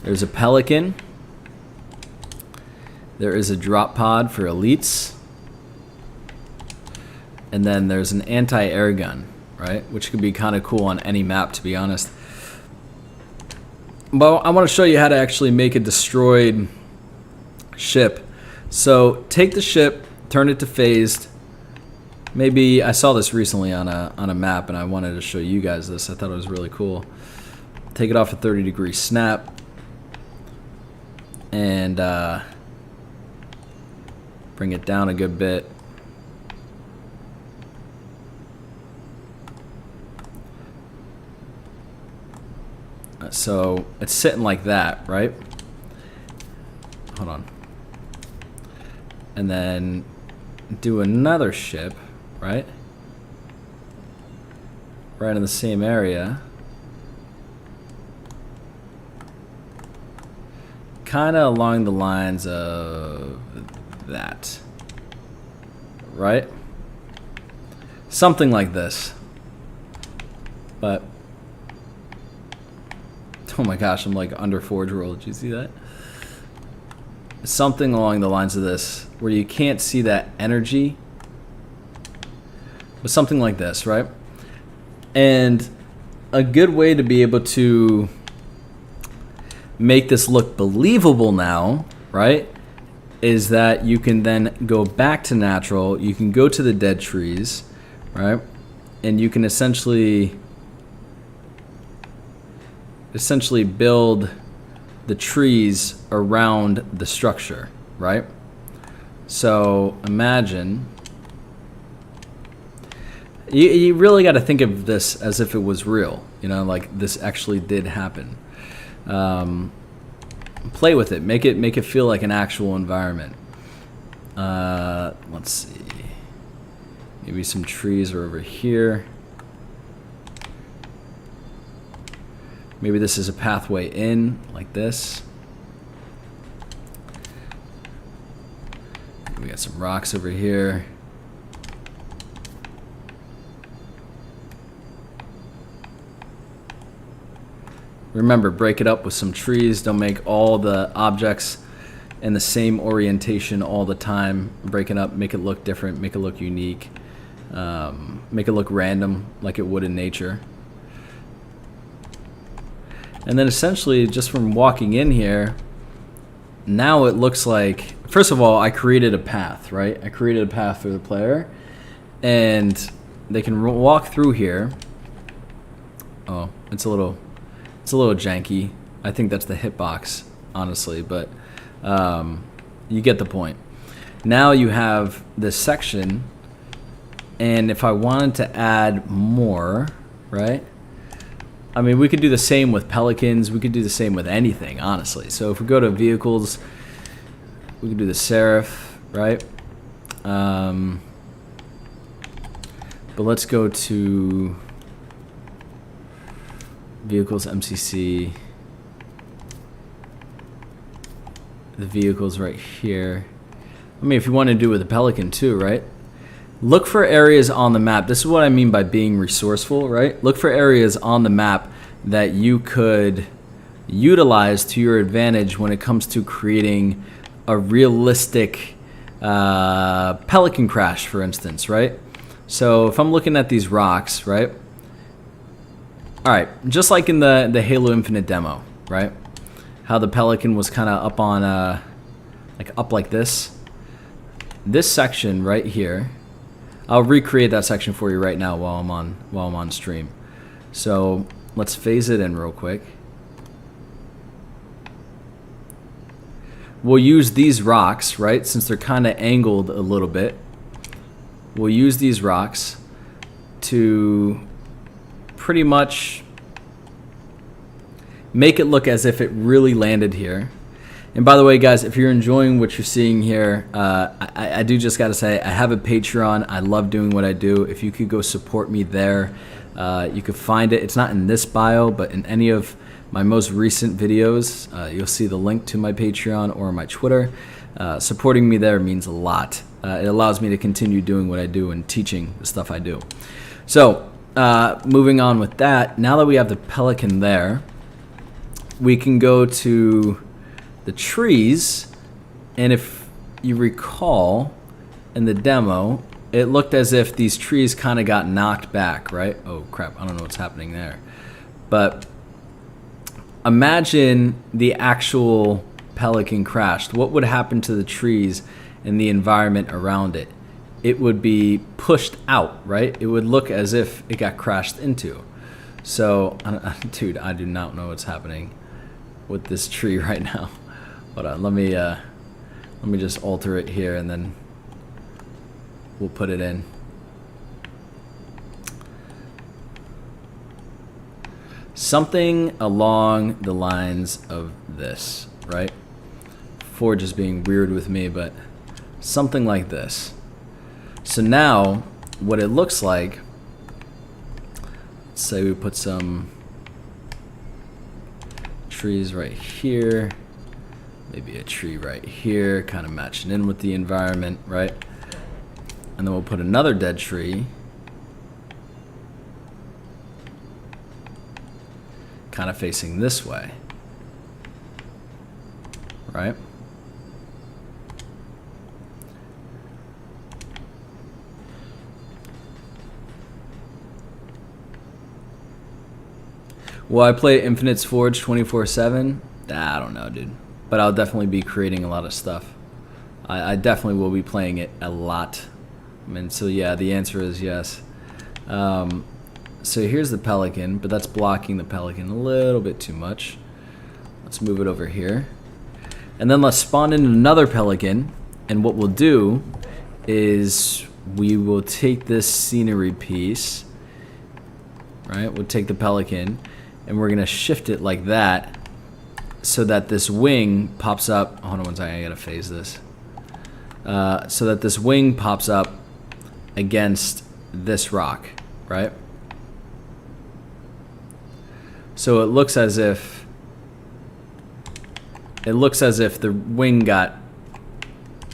There's a Pelican. There is a drop pod for elites. And then there's an anti-air gun, right? Which could be kind of cool on any map, to be honest. But I want to show you how to actually make a destroyed ship. So take the ship, turn it to phased. Maybe I saw this recently on a map and I wanted to show you guys this. I thought it was really cool. Take it off a 30-degree snap. And bring it down a good bit. So it's sitting like that, right? Hold on. And then do another ship, right? Right in the same area. Kind of along the lines of that. Right? Something like this. But oh my gosh, I'm like under Forge World. Did you see that? Something along the lines of this, where you can't see that energy, but something like this, right? And a good way to be able to make this look believable now, right, is that you can then go back to natural, you can go to the dead trees, right, and you can essentially build the trees around the structure, right? So imagine, you really got to think of this as if it was real, you know, like this actually did happen. Play with it, make it feel like an actual environment. Let's see, maybe some trees are over here. Maybe this is a pathway in, like this. We got some rocks over here. Remember, break it up with some trees. Don't make all the objects in the same orientation all the time. Break it up, make it look different, make it look unique. Make it look random, like it would in nature. And then essentially, just from walking in here, now it looks like, first of all, I created a path, right? I created a path for the player, and they can walk through here. Oh, it's a little janky. I think that's the hitbox, honestly, but you get the point. Now you have this section, and if I wanted to add more, right? I mean, we could do the same with pelicans. We could do the same with anything, honestly. So if we go to vehicles, we could do the Seraph, right? But let's go to vehicles, MCC. The vehicles right here. I mean, if you want to do it with a pelican too, right? Look for areas on the map. This is what I mean by being resourceful, right? Look for areas on the map that you could utilize to your advantage when it comes to creating a realistic pelican crash, for instance, right? So if I'm looking at these rocks, right? All right, just like in the Halo Infinite demo, right? How the pelican was kind of up on, up like this. This section right here, I'll recreate that section for you right now while I'm on stream. So let's phase it in real quick. We'll use these rocks, right? Since they're kind of angled a little bit, we'll use these rocks to pretty much make it look as if it really landed here. And by the way, guys, if you're enjoying what you're seeing here, I do just got to say, I have a Patreon. I love doing what I do. If you could go support me there, you could find it. It's not in this bio, but in any of my most recent videos, you'll see the link to my Patreon or my Twitter. Supporting me there means a lot. It allows me to continue doing what I do and teaching the stuff I do. So, moving on with that, now that we have the pelican there, we can go to the trees, and if you recall in the demo, it looked as if these trees kind of got knocked back, right? Oh crap, I don't know what's happening there. But imagine the actual pelican crashed. What would happen to the trees and the environment around it? It would be pushed out, right? It would look as if it got crashed into. So, dude, I do not know what's happening with this tree right now. Hold on, let me just alter it here, and then we'll put it in. Something along the lines of this, right? Forge is being weird with me, but something like this. So now, what it looks like, let's say we put some trees right here, maybe a tree right here, kind of matching in with the environment, right? And then we'll put another dead tree kind of facing this way, right? Will I play Infinite's Forge 24/7? I don't know, dude. But I'll definitely be creating a lot of stuff. I definitely will be playing it a lot. I mean, so yeah, the answer is yes. So here's the pelican, but that's blocking the pelican a little bit too much. Let's move it over here. And then let's spawn in another pelican. And what we'll do is we will take this scenery piece, right? We'll take the pelican and we're gonna shift it like that so that this wing pops up. Hold on one second, I gotta phase this. So that this wing pops up against this rock, right? So it looks as if the wing got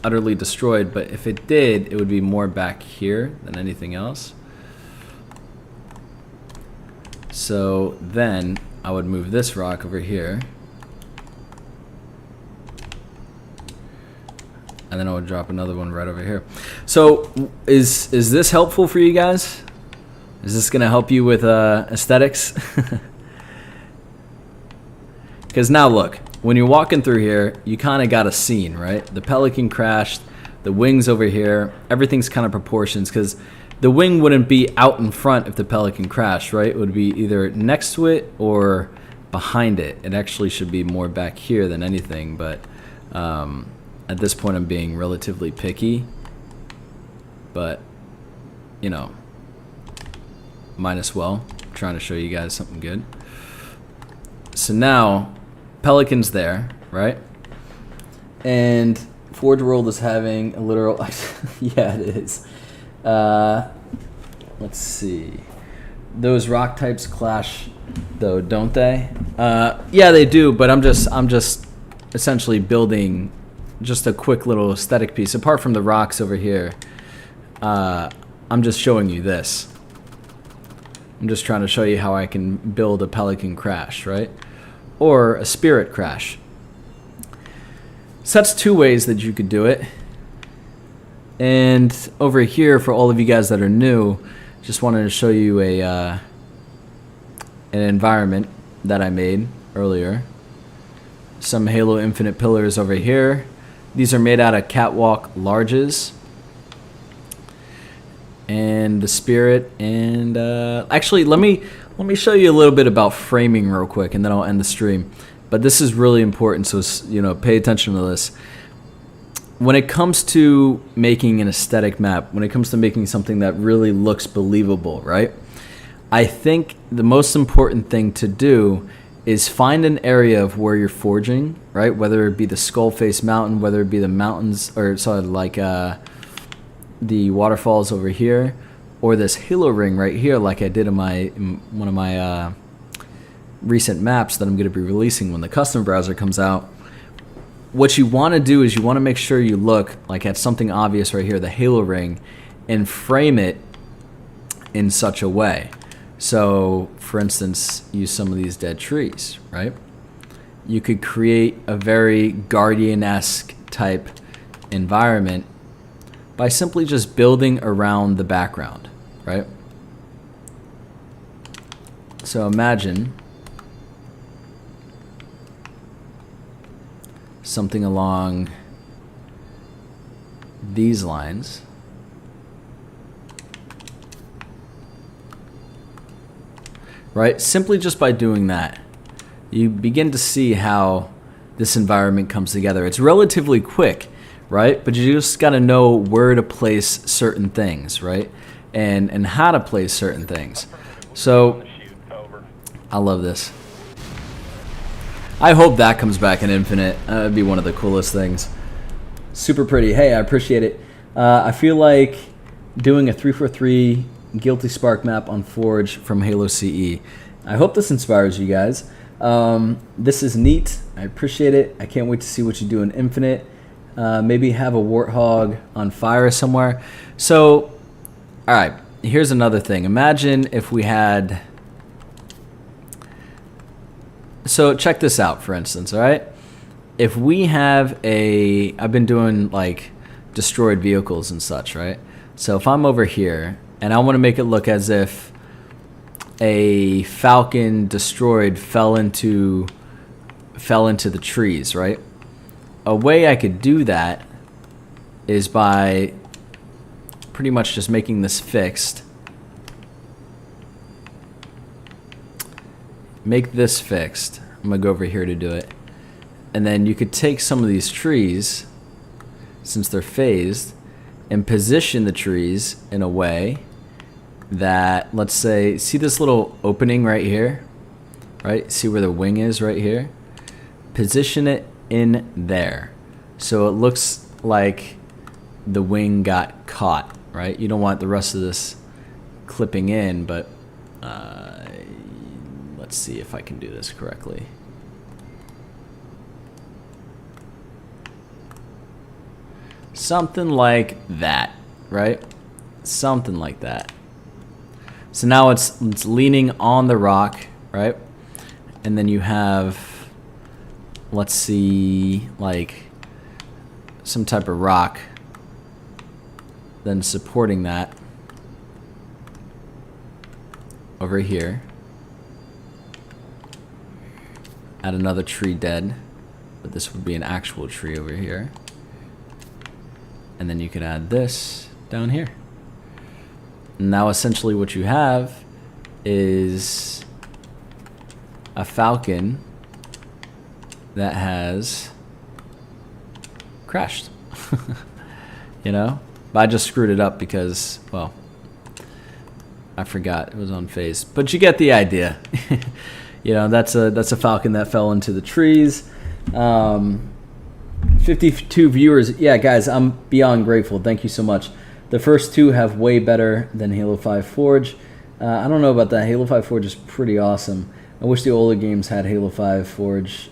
utterly destroyed, but if it did, it would be more back here than anything else. So then I would move this rock over here, and then I would drop another one right over here. So is this helpful for you guys? Is this gonna help you with aesthetics? Because now look, when you're walking through here, you kind of got a scene, right? The pelican crashed, the wing's over here, everything's kind of proportions, because the wing wouldn't be out in front if the pelican crashed, right? It would be either next to it or behind it. It actually should be more back here than anything, but at this point I'm being relatively picky. But, you know, might as well. I'm trying to show you guys something good. So now, pelican's there, right? And Forge World is having a literal... yeah, it is. Let's see. Those rock types clash, though, don't they? Yeah, they do. But I'm just essentially building just a quick little aesthetic piece. Apart from the rocks over here, I'm just showing you this. I'm just trying to show you how I can build a pelican crash, right? Or a spirit crash. So that's two ways that you could do it. And over here, for all of you guys that are new, just wanted to show you an environment that I made earlier. Some Halo Infinite pillars over here. These are made out of catwalk larges. And the spirit, and actually let me show you a little bit about framing real quick, and then I'll end the stream. But this is really important, so you know, pay attention to this. When it comes to making an aesthetic map, when it comes to making something that really looks believable, right? I think the most important thing to do is find an area of where you're forging, right? Whether it be the Skullface Mountain, whether it be the mountains, or sorry, like the waterfalls over here, or this halo ring right here, like I did in one of my recent maps that I'm going to be releasing when the custom browser comes out. What you want to do is you want to make sure you look like at something obvious right here, the halo ring, and frame it in such a way. So, for instance, use some of these dead trees, right? You could create a very Guardian-esque type environment by simply just building around the background, right? So imagine something along these lines. Right? Simply just by doing that, you begin to see how this environment comes together. It's relatively quick, right? But you just got to know where to place certain things, right? And how to place certain things. So I love this. I hope that comes back in Infinite. That'd be one of the coolest things. Super pretty. Hey, I appreciate it. I feel like doing a 343 Guilty Spark map on Forge from Halo CE. I hope this inspires you guys. This is neat. I appreciate it. I can't wait to see what you do in Infinite. Maybe have a Warthog on fire somewhere. So, all right, here's another thing. Imagine if we had... So check this out, for instance, all right? If we have a... I've been doing, like, destroyed vehicles and such, right? So if I'm over here, and I want to make it look as if a Falcon destroyed fell into the trees, right? A way I could do that is by pretty much just making this fixed. Make this fixed. I'm going to go over here to do it. And then you could take some of these trees, since they're phased, and position the trees in a way that, let's say, see this little opening right here? Right? See where the wing is right here? Position it in there. So it looks like the wing got caught, right? You don't want the rest of this clipping in, but let's see if I can do this correctly. Something like that, right? Something like that. So now it's leaning on the rock, right? And then you have, let's see, like some type of rock then supporting that over here. Add another tree dead, but this would be an actual tree over here. And then you could add this down here. Now essentially what you have is a Falcon that has crashed. You know? But I just screwed it up because, well, I forgot it was on phase. But you get the idea. You know, that's a Falcon that fell into the trees. 52 viewers. Yeah, guys, I'm beyond grateful. Thank you so much. The first two have way better than Halo 5 Forge. I don't know about that. Halo 5 Forge is pretty awesome. I wish the older games had Halo 5 Forge.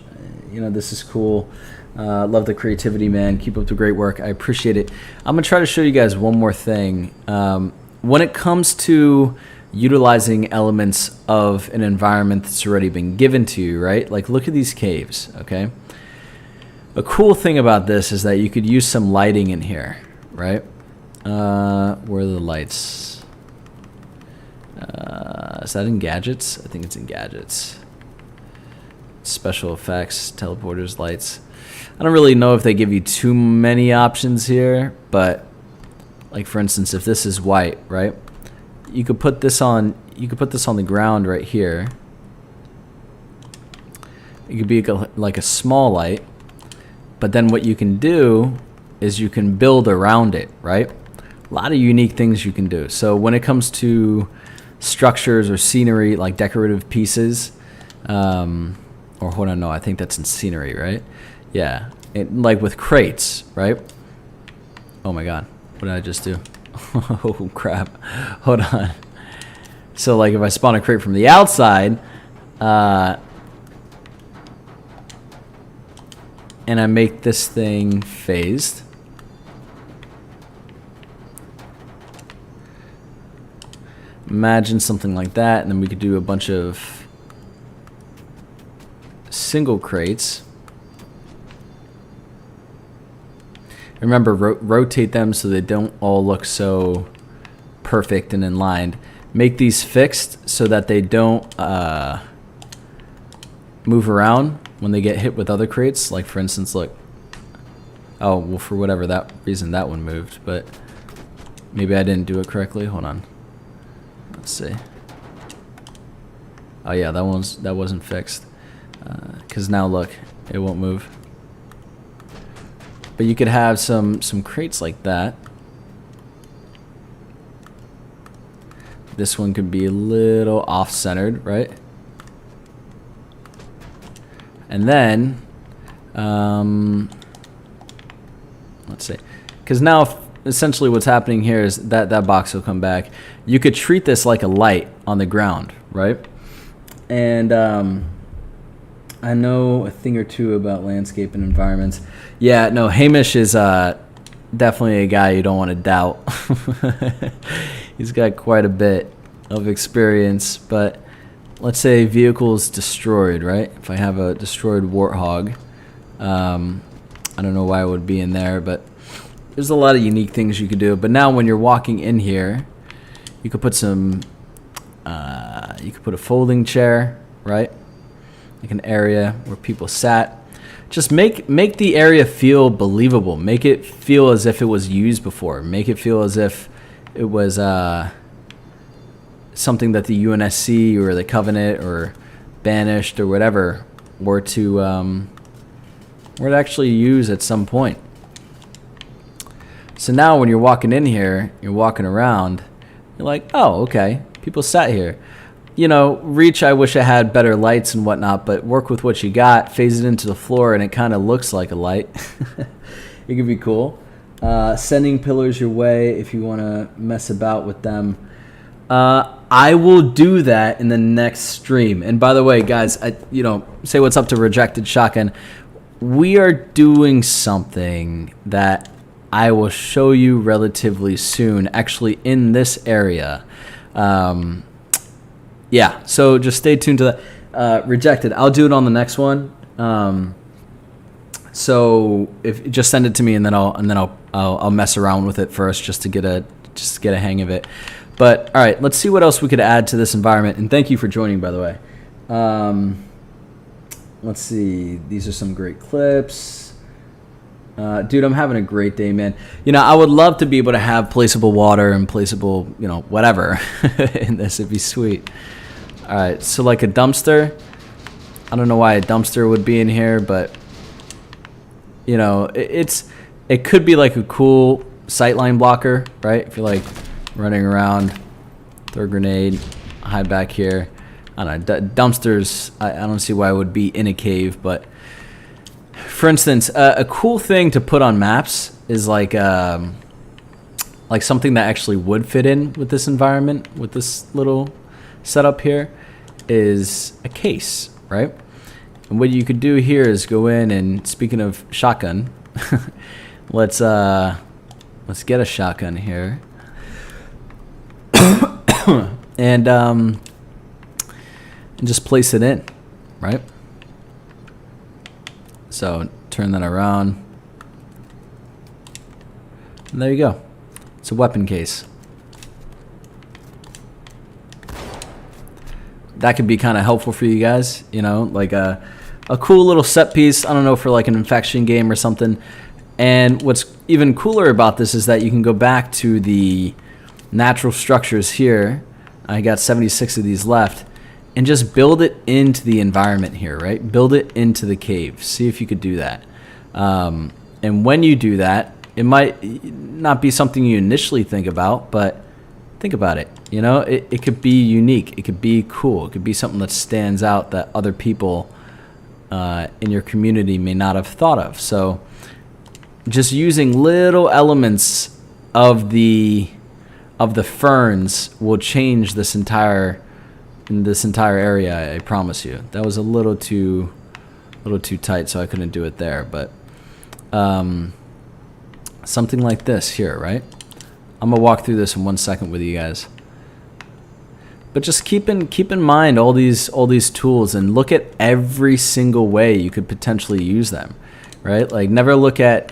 You know, this is cool. Love the creativity, man. Keep up the great work. I appreciate it. I'm going to try to show you guys one more thing. When it comes to utilizing elements of an environment that's already been given to you, right? Like, look at these caves, okay? A cool thing about this is that you could use some lighting in here, right? Where are the lights? Is that in gadgets? I think it's in gadgets. Special effects, teleporters, lights. I don't really know if they give you too many options here, but like for instance, if this is white, right? You could put this on. You could put this on the ground right here. It could be like a small light, but then what you can do is you can build around it, right? A lot of unique things you can do. So when it comes to structures or scenery, like decorative pieces, or hold on, no, I think that's in scenery, right? Yeah, like with crates, right? Oh my God, what did I just do? Oh crap, hold on. So like if I spawn a crate from the outside, and I make this thing phased, imagine something like that, and then we could do a bunch of single crates. Remember, rotate them so they don't all look so perfect and in line. Make these fixed so that they don't move around when they get hit with other crates. Like for instance, look. Oh, well, for whatever that reason that one moved, but maybe I didn't do it correctly. Hold on. Let's see. Oh yeah, that wasn't fixed. Because now look, it won't move. But you could have some crates like that. This one could be a little off-centered, right? And then, let's see, because now essentially what's happening here is that box will come back. You could treat this like a light on the ground, right? And I know a thing or two about landscape and environments. Yeah, no, Hamish is definitely a guy you don't want to doubt. He's got quite a bit of experience, but let's say vehicle's destroyed, right? If I have a destroyed Warthog, I don't know why it would be in there, but there's a lot of unique things you could do. But now when you're walking in here, you could put some, you could put a folding chair, right? Like an area where people sat. Just make the area feel believable. Make it feel as if it was used before. Make it feel as if it was something that the UNSC or the Covenant or Banished or whatever were to actually use at some point. So now when you're walking in here, you're walking around, you're like, oh, okay, people sat here. You know, Reach, I wish I had better lights and whatnot, but work with what you got, phase it into the floor, and it kind of looks like a light. It could be cool. Sending pillars your way if you want to mess about with them. I will do that in the next stream. And by the way, guys, say what's up to Rejected Shotgun. We are doing something that I will show you relatively soon, actually in this area. Yeah, so just stay tuned to that. Rejected, I'll do it on the next one. So if just send it to me, and then I'll mess around with it first just to get a hang of it. But all right, let's see what else we could add to this environment. And thank you for joining, by the way. Let's see. These are some great clips. Dude, I'm having a great day, man. You know, I would love to be able to have placeable water and placeable, whatever in this. It'd be sweet. All right, so like a dumpster. I don't know why a dumpster would be in here, but it could be like a cool sightline blocker, right? If you're like running around, throw a grenade, hide back here. I don't know. Dumpsters, I don't see why it would be in a cave, but for instance, a cool thing to put on maps is like something that actually would fit in with this environment, with this little setup here, is a case, right? And what you could do here is go in and, speaking of shotgun, let's get a shotgun here, and just place it in, right? So turn that around, and there you go. It's a weapon case. That could be kind of helpful for you guys, like a cool little set piece. I don't know, for like an infection game or something. And what's even cooler about this is that you can go back to the natural structures here. I got 76 of these left. And just build it into the environment here, right? Build it into the cave. See if you could do that. And when you do that, it might not be something you initially think about, but think about it. It could be unique. It could be cool. It could be something that stands out that other people in your community may not have thought of. So just using little elements of the ferns will change this entire area. I promise you. That was a little too tight, so I couldn't do it there. But something like this here, right? I'm gonna walk through this in 1 second with you guys. But just keep in mind all these tools, and look at every single way you could potentially use them, right? Like never look at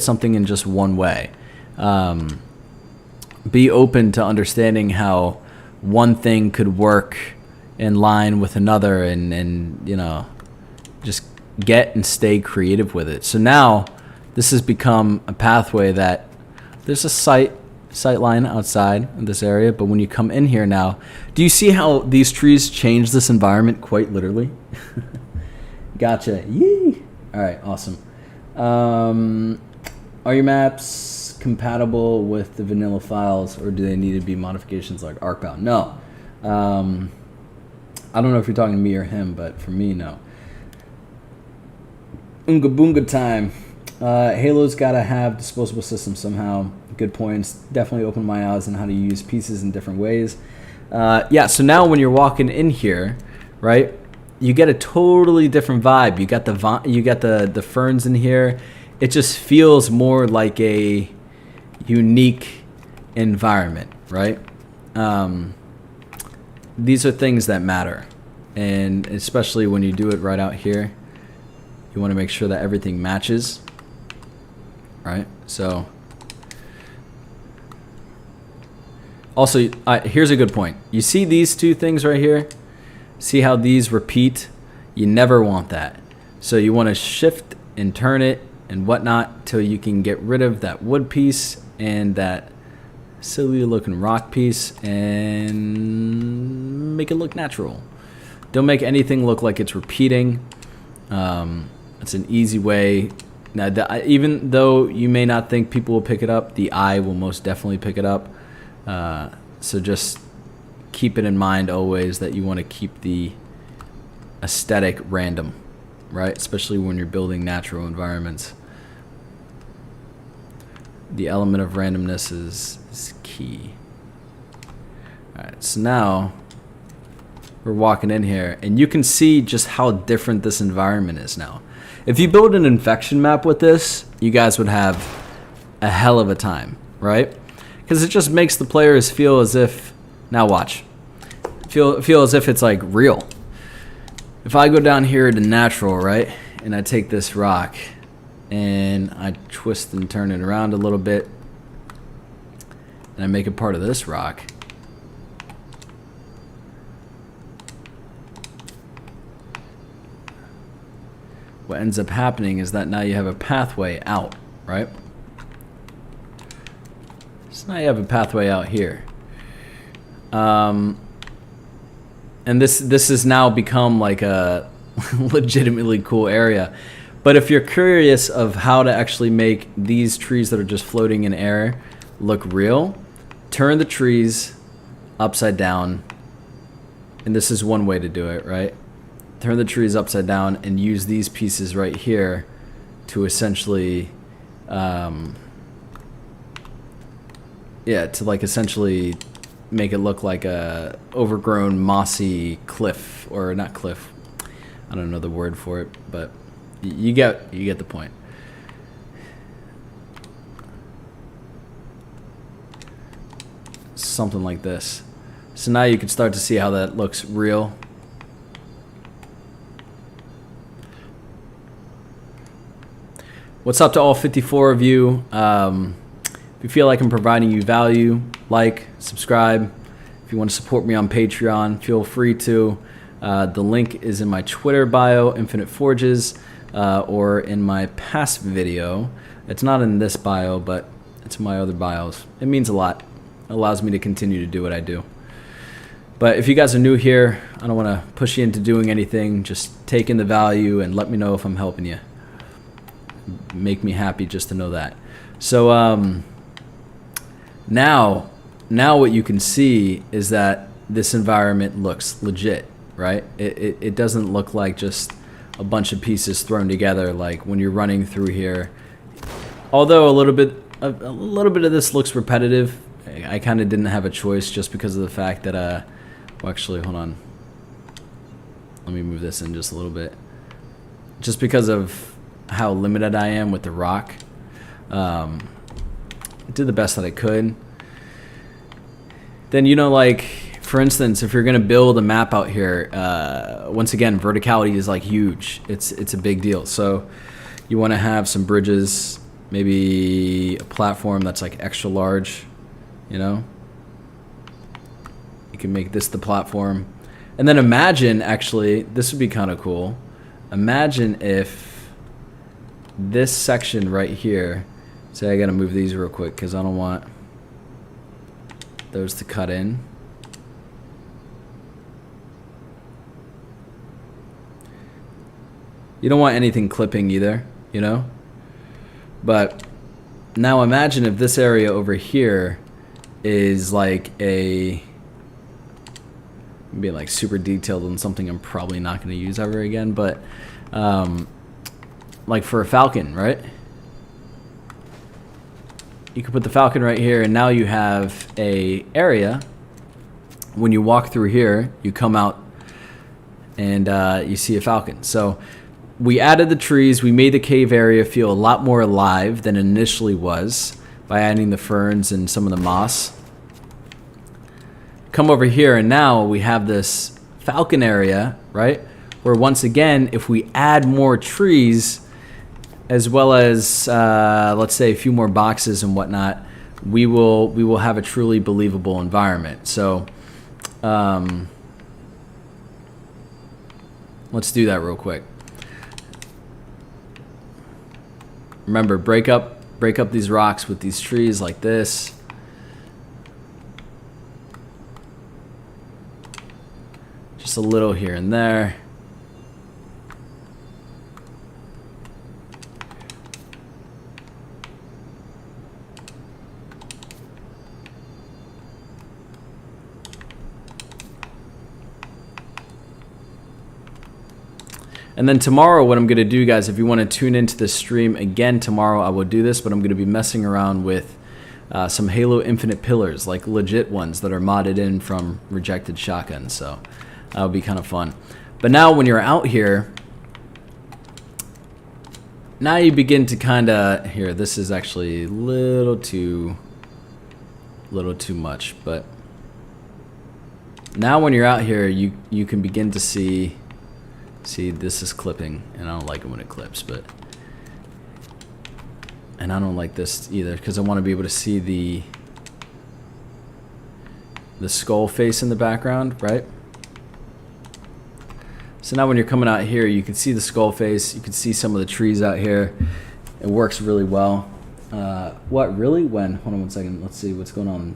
something in just one way. Be open to understanding how one thing could work in line with another, and just get and stay creative with it. So now this has become a pathway that there's a sight line outside of this area, but when you come in here now, do you see how these trees change this environment quite literally? Gotcha. Yee. All right, awesome. Are your maps compatible with the vanilla files, or do they need to be modifications like Arcbound? No. I don't know if you're talking to me or him, but for me, no. Oonga boonga time. Halo's got to have disposable systems somehow. Good points. Definitely opened my eyes on how to use pieces in different ways. Yeah, so now when you're walking in here, right, you get a totally different vibe. You got the ferns in here. It just feels more like a unique environment, right? These are things that matter, and especially when you do it right out here, you want to make sure that everything matches, right? So also, here's a good point. You see these two things right here? See how these repeat? You never want that. So you want to shift and turn it and whatnot till you can get rid of that wood piece and that silly looking rock piece and make it look natural. Don't make anything look like it's repeating. It's an easy way. Now, even though you may not think people will pick it up, the eye will most definitely pick it up. So just keep it in mind always that you want to keep the aesthetic random, right? Especially when you're building natural environments. The element of randomness is key. Alright, so now we're walking in here and you can see just how different this environment is now. If you build an infection map with this, you guys would have a hell of a time, right? Because it just makes the players feel as if, now watch, feel as if it's like real. If I go down here to natural, right, and I take this rock and I twist and turn it around a little bit and I make it part of this rock, what ends up happening is that now you have a pathway out, right? So now you have a pathway out here. And this has now become like a legitimately cool area. But if you're curious of how to actually make these trees that are just floating in air look real, turn the trees upside down. And this is one way to do it, right? Turn the trees upside down and use these pieces right here to essentially, to like essentially make it look like a overgrown mossy cliff, or not cliff. I don't know the word for it, but you get the point. Something like this. So now you can start to see how that looks real. What's up to all 54 of you? If you feel like I'm providing you value, like, subscribe. If you want to support me on Patreon, feel free to. The link is in my Twitter bio, Infinite Forges, or in my past video. It's not in this bio, but it's in my other bios. It means a lot. It allows me to continue to do what I do. But if you guys are new here, I don't want to push you into doing anything. Just take in the value and let me know if I'm helping you. Make me happy just to know that. So now what you can see is that this environment looks legit, right? It doesn't look like just a bunch of pieces thrown together like when you're running through here. Although a little bit of this looks repetitive, I kind of didn't have a choice just because of the fact that well, actually, hold on. Let me move this in just a little bit. Just because of how limited I am with the rock. I did the best that I could. Then, you know, like, for instance, if you're going to build a map out here, once again, verticality is, like, huge. It's a big deal. So you want to have some bridges, maybe a platform that's, like, extra large, you know? You can make this the platform. And then imagine, actually, this would be kind of cool. Imagine if this section right here, say I gotta move these real quick because I don't want those to cut in. You don't want anything clipping either, you know? But now imagine if this area over here is like maybe like super detailed on something I'm probably not going to use ever again, but like for a falcon, right? You can put the falcon right here, and now you have a area. When you walk through here, you come out and you see a falcon. So we added the trees. We made the cave area feel a lot more alive than it initially was by adding the ferns and some of the moss. Come over here, and now we have this falcon area, right? Where once again, if we add more trees, as well as let's say a few more boxes and whatnot, we will have a truly believable environment. So let's do that real quick. Remember, break up these rocks with these trees like this. Just a little here and there. And then tomorrow, what I'm going to do, guys, if you want to tune into this stream again tomorrow, I will do this, but I'm going to be messing around with some Halo Infinite pillars, like legit ones that are modded in from rejected shotguns. So that'll be kind of fun. But now when you're out here, now you begin to kind of, here, this is actually a little too much, but now when you're out here, you can begin to see, this is clipping, and I don't like it when it clips, but, and I don't like this either, because I want to be able to see the skull face in the background, right? So now when you're coming out here, you can see the skull face, you can see some of the trees out here. It works really well. What, really? When? Hold on one second, let's see what's going on.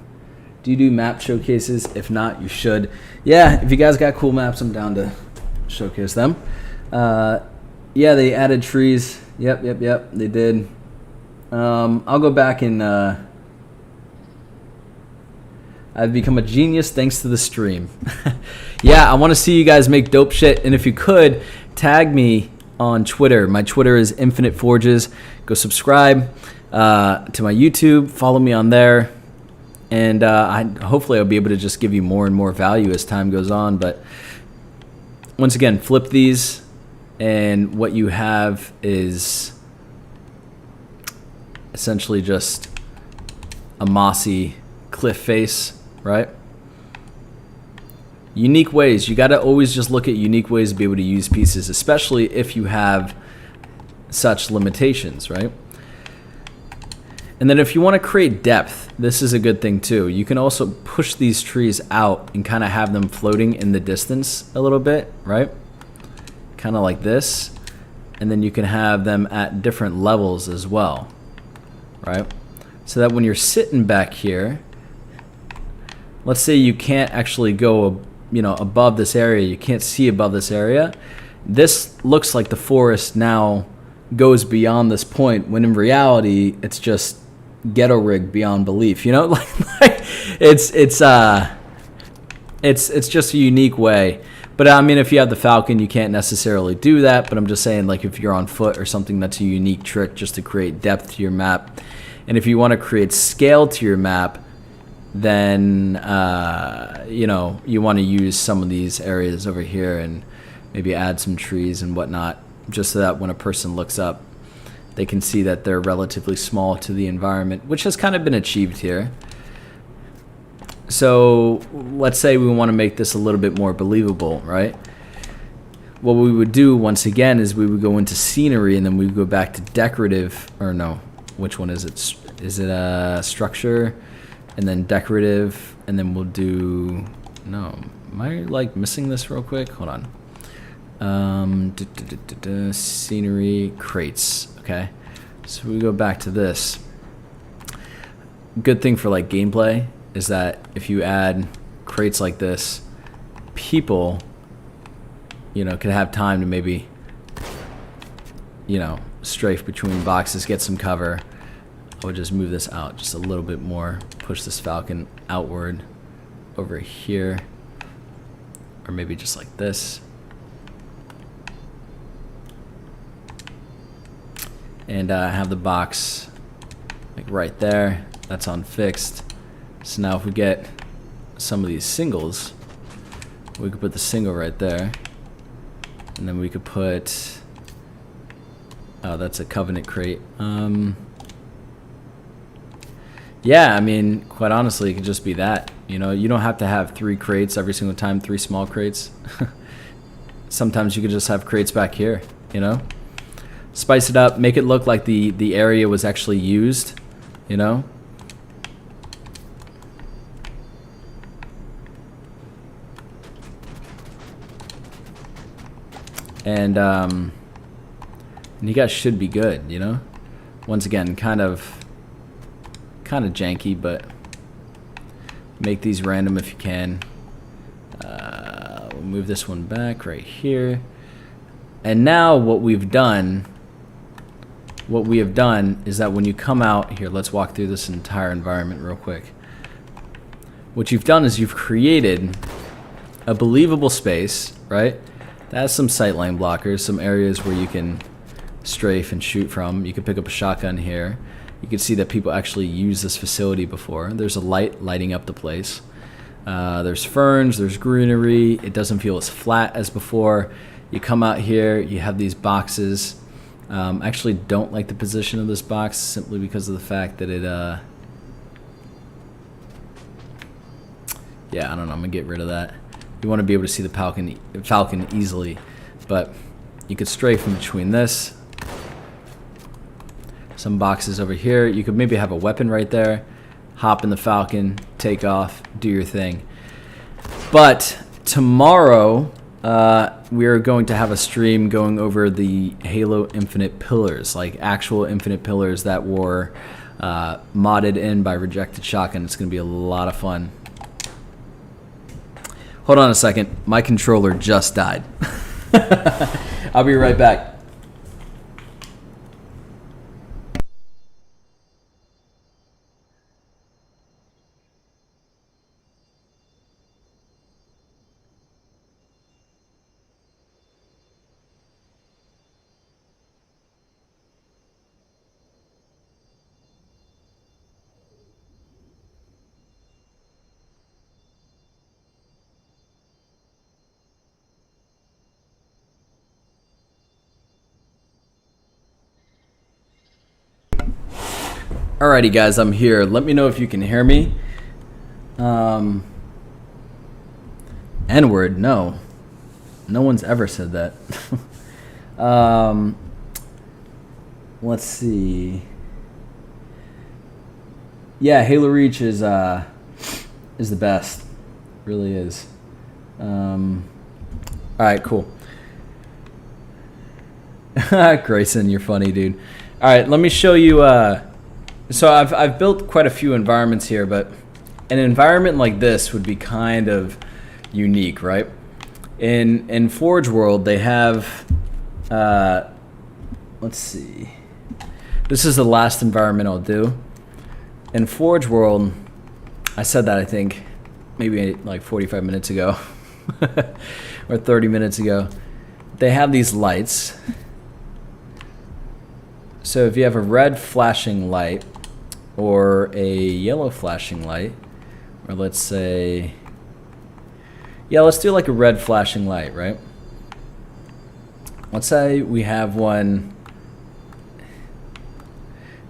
Do you do map showcases? If not, you should. Yeah, if you guys got cool maps, I'm down to showcase them. Yeah, they added trees. Yep, they did. I'll go back and I've become a genius thanks to the stream. Yeah, I want to see you guys make dope shit, and if you could, tag me on Twitter. My Twitter is Infinite Forges. Go subscribe to my YouTube, follow me on there, and hopefully I'll be able to just give you more and more value as time goes on. But once again, flip these, and what you have is essentially just a mossy cliff face, right? Unique ways. You got to always just look at unique ways to be able to use pieces, especially if you have such limitations, right? And then if you want to create depth, this is a good thing too. You can also push these trees out and kind of have them floating in the distance a little bit, right? Kind of like this. And then you can have them at different levels as well, right? So that when you're sitting back here, let's say you can't actually go, above this area. You can't see above this area. This looks like the forest now goes beyond this point, when in reality, it's just ghetto rig beyond belief. Like it's just a unique way. But I mean, if you have the Falcon, you can't necessarily do that. But I'm just saying, like, if you're on foot or something, that's a unique trick just to create depth to your map. And if you want to create scale to your map, then you want to use some of these areas over here and maybe add some trees and whatnot, just so that when a person looks up, they can see that they're relatively small to the environment, which has kind of been achieved here. So let's say we want to make this a little bit more believable, right? What we would do once again is we would go into scenery, and then we would go back to decorative, or no, which one is it? Is it structure, and then decorative, and then we'll do, no, am I like missing this real quick? Hold on. Scenery, crates. Okay, so we go back to this. Good thing for like gameplay is that if you add crates like this, people, could have time to maybe, strafe between boxes, get some cover. I would just move this out just a little bit more, push this Falcon outward over here, or maybe just like this. and have the box like right there. That's on fixed. So now if we get some of these singles, we could put the single right there, and then we could put, oh, that's a covenant crate. Yeah, I mean, quite honestly, it could just be that. You know, you don't have to have 3 crates every single time, 3 small crates. Sometimes you could just have crates back here, you know? Spice it up, make it look like the area was actually used, you know? And you guys should be good, you know? Once again, kind of janky, but make these random if you can. We'll move this one back right here. And now what we have done is that when you come out here, let's walk through this entire environment real quick. What you've done is you've created a believable space, right? That has some sightline blockers, some areas where you can strafe and shoot from. You can pick up a shotgun here. You can see that people actually use this facility before. There's a light lighting up the place. There's ferns, there's greenery. It doesn't feel as flat as before. You come out here, you have these boxes. I actually don't like the position of this box simply because of the fact that it, yeah, I don't know, I'm gonna get rid of that. You want to be able to see the falcon easily, but you could stray from between this. Some boxes over here. You could maybe have a weapon right there. Hop in the Falcon, take off, do your thing. But tomorrow, we are going to have a stream going over the Halo Infinite pillars, like actual Infinite pillars that were modded in by Rejected Shotgun. It's going to be a lot of fun. Hold on a second. My controller just died. I'll be right back. Alrighty guys, I'm here. Let me know if you can hear me. N-word, no. No one's ever said that. Let's see. Yeah, Halo Reach is the best. Really is. Alright, cool. Grayson, you're funny, dude. Alright, let me show you so I've built quite a few environments here, but an environment like this would be kind of unique, right? In Forge World, they have, let's see. This is the last environment I'll do. In Forge World, I said that I think maybe like 45 minutes ago or 30 minutes ago. They have these lights. So if you have a red flashing light or a yellow flashing light, or let's say, yeah, let's do like a red flashing light, right? Let's say we have one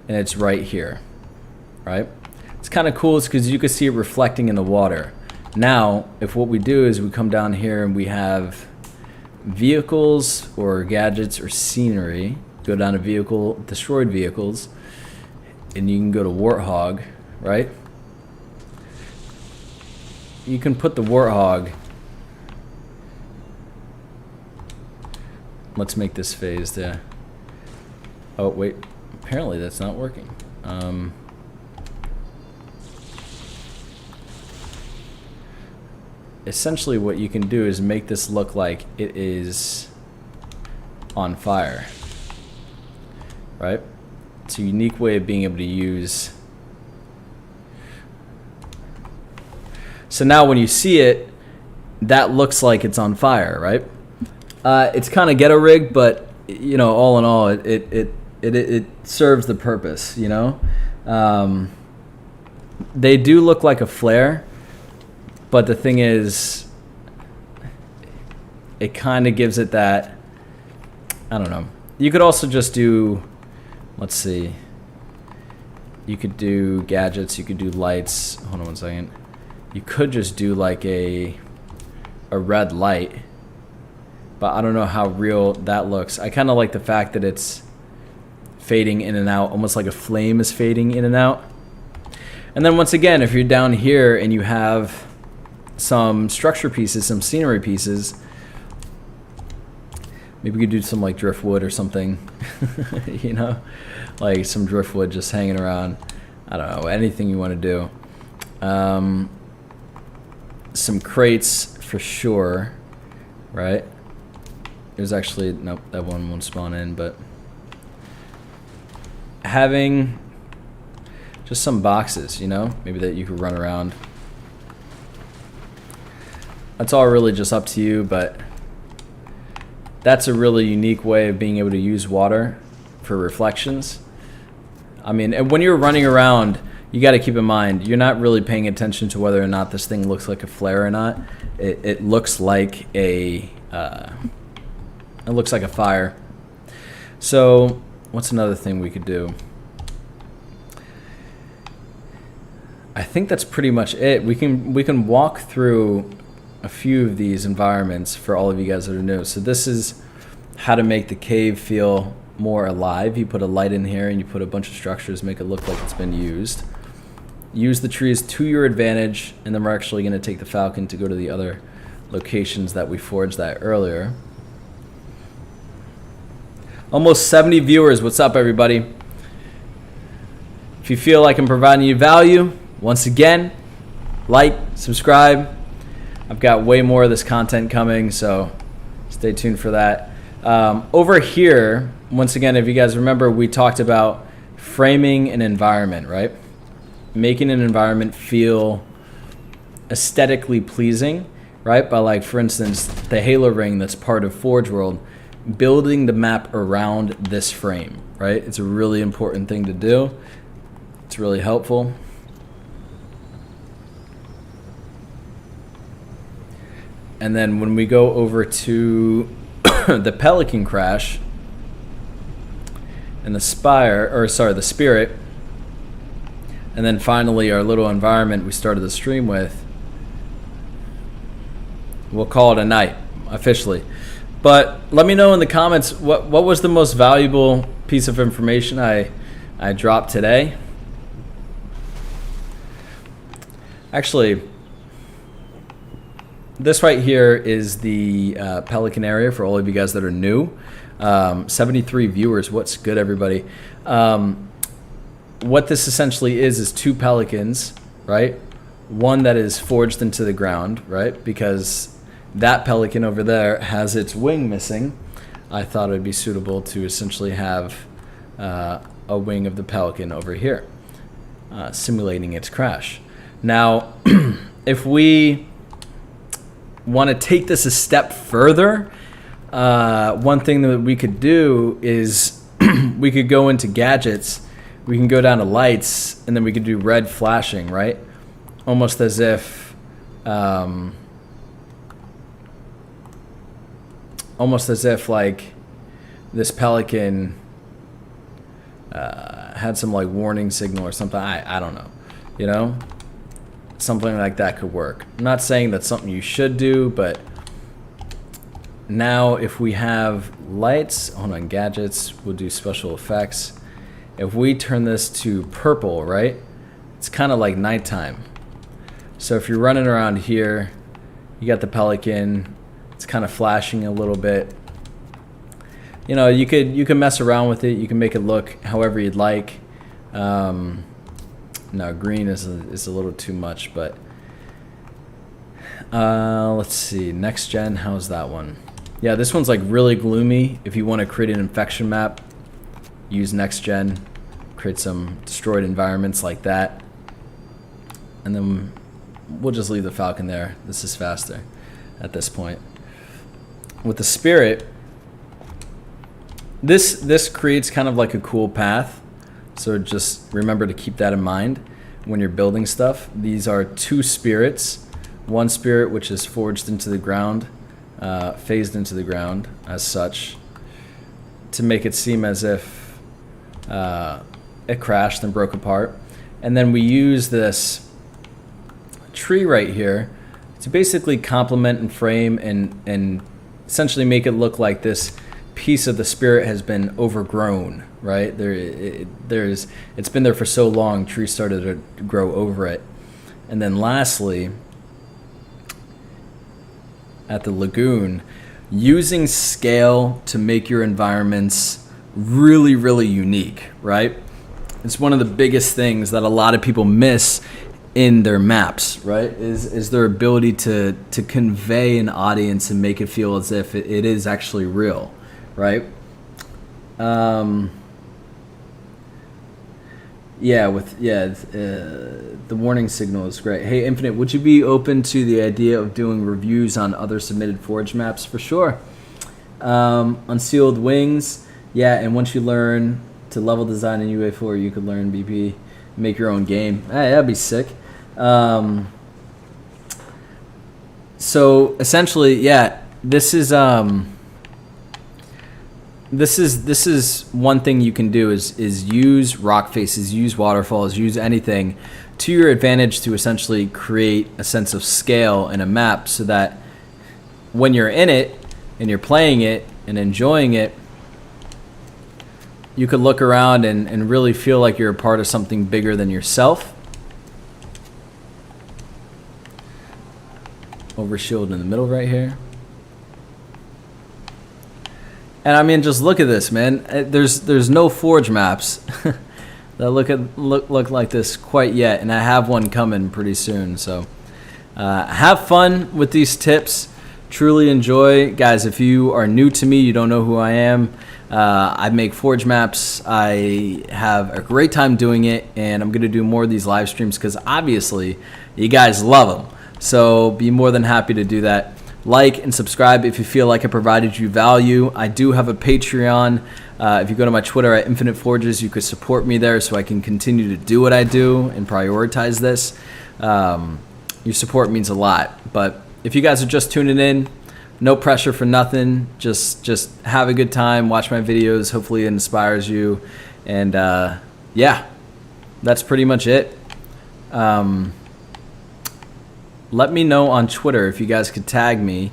and it's right here, right? It's kind of cool because you can see it reflecting in the water. Now, if what we do is we come down here and we have vehicles or gadgets or scenery, go down to vehicle, destroyed vehicles, and you can go to Warthog, right? You can put the Warthog. Let's make this phased. Oh wait, apparently that's not working. Essentially, what you can do is make this look like it is on fire. Right? It's a unique way of being able to use. So now when you see it, that looks like it's on fire, right? It's kind of ghetto rigged, but you know, all in all, it it serves the purpose, you know. They do look like a flare, but the thing is, it kind of gives it that, I don't know. You could also just do, let's see, you could do gadgets, you could do lights. Hold on one second. You could just do like a red light, but I don't know how real that looks. I kind of like the fact that it's fading in and out, almost like a flame is fading in and out. And then once again, if you're down here and you have some structure pieces, some scenery pieces, maybe we could do some like driftwood or something, you know, like some driftwood just hanging around. I don't know, anything you want to do. Some crates for sure, right? There's actually, nope, that one won't spawn in, but having just some boxes, you know, maybe that you could run around. That's all really just up to you, but that's a really unique way of being able to use water for reflections. I mean, and when you're running around, you got to keep in mind, you're not really paying attention to whether or not this thing looks like a flare or not. It looks like a fire. So what's another thing we could do? I think that's pretty much it. We can walk through a few of these environments for all of you guys that are new. So this is how to make the cave feel more alive. You put a light in here and you put a bunch of structures, make it look like it's been used. Use the trees to your advantage, and then we're actually going to take the Falcon to go to the other locations that we forged that earlier. Almost 70 viewers. What's up, everybody? If you feel like I'm providing you value, once again, like, subscribe. I've got way more of this content coming, so stay tuned for that. Over here, once again, if you guys remember, we talked about framing an environment, right? Making an environment feel aesthetically pleasing, right? By, like, for instance, the Halo ring that's part of Forge World, building the map around this frame, right? It's a really important thing to do. It's really helpful. And then when we go over to the Pelican Crash and the Spirit, and then finally our little environment we started the stream with, we'll call it a night officially. But let me know in the comments what was the most valuable piece of information I dropped today. Actually, this right here is the Pelican area for all of you guys that are new. 73 viewers. What's good, everybody? What this essentially is 2 pelicans, right? One that is forged into the ground, right? Because that pelican over there has its wing missing. I thought it would be suitable to essentially have a wing of the pelican over here, simulating its crash. Now, if we want to take this a step further, one thing that we could do is we could go into gadgets. We can go down to lights, and then we could do red flashing, right? Almost as if, like this pelican had some like warning signal or something. I don't know, you know, something like that could work. I'm not saying that's something you should do, but now if we have lights, hold on, gadgets, we'll do special effects. If we turn this to purple, right, it's kind of like nighttime. So if you're running around here, you got the pelican, it's kind of flashing a little bit. You know, you can mess around with it. You can make it look however you'd like. No, green is a little too much, but let's see. Next gen, how's that one? Yeah, this one's like really gloomy. If you want to create an infection map, use next gen, create some destroyed environments like that, and then we'll just leave the Falcon there. This is faster at this point. With the Spirit, this creates kind of like a cool path. So just remember to keep that in mind when you're building stuff. These are 2 spirits. One spirit which is forged into the ground, phased into the ground as such, to make it seem as if it crashed and broke apart. And then we use this tree right here to basically complement and frame and essentially make it look like this piece of the spirit has been overgrown, right? It's been there for so long, trees started to grow over it. And then lastly, at the lagoon, using scale to make your environments really, really unique, right? It's one of the biggest things that a lot of people miss in their maps, right? Is their ability to convey an audience and make it feel as if it is actually real, right? The warning signal is great. Hey, Infinite, would you be open to the idea of doing reviews on other submitted Forge maps? For sure. Unsealed Wings, yeah, and once you learn to level design in UA4, you could learn BP, make your own game. Hey, that'd be sick. So essentially, yeah, this is one thing you can do is use rock faces, use waterfalls, use anything to your advantage to essentially create a sense of scale in a map, so that when you're in it and you're playing it and enjoying it, you could look around and really feel like you're a part of something bigger than yourself. Overshield in the middle right here. And I mean, just look at this, man. There's no Forge maps that look like this quite yet, and I have one coming pretty soon. So have fun with these tips. Truly enjoy, guys. If you are new to me, you don't know who I am. I make Forge maps. I have a great time doing it, and I'm gonna do more of these live streams because obviously you guys love them. So be more than happy to do that. Like and subscribe if you feel like I provided you value. I do have a Patreon. If you go to my Twitter at Infinite Forges, you could support me there so I can continue to do what I do and prioritize this. Your support means a lot. But if you guys are just tuning in, no pressure for nothing. Just have a good time. Watch my videos. Hopefully it inspires you. And yeah, that's pretty much it. Let me know on Twitter, if you guys could tag me,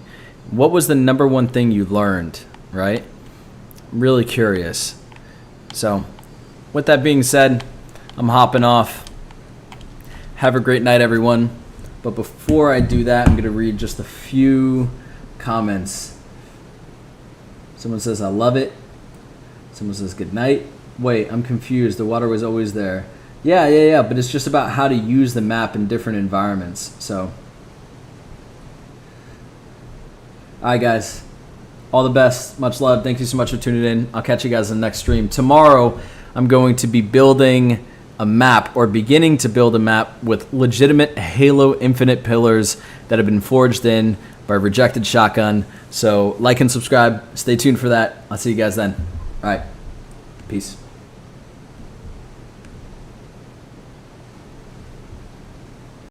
what was the #1 thing you learned, right? I'm really curious. So, with that being said, I'm hopping off. Have a great night, everyone. But before I do that, I'm going to read just a few comments. Someone says, I love it. Someone says, good night. Wait, I'm confused. The water was always there. Yeah, but it's just about how to use the map in different environments. So, all right, guys. All the best. Much love. Thank you so much for tuning in. I'll catch you guys in the next stream. Tomorrow, I'm going to be building a map, or beginning to build a map with legitimate Halo Infinite pillars that have been forged in by Rejected Shotgun. So like and subscribe. Stay tuned for that. I'll see you guys then. All right. Peace.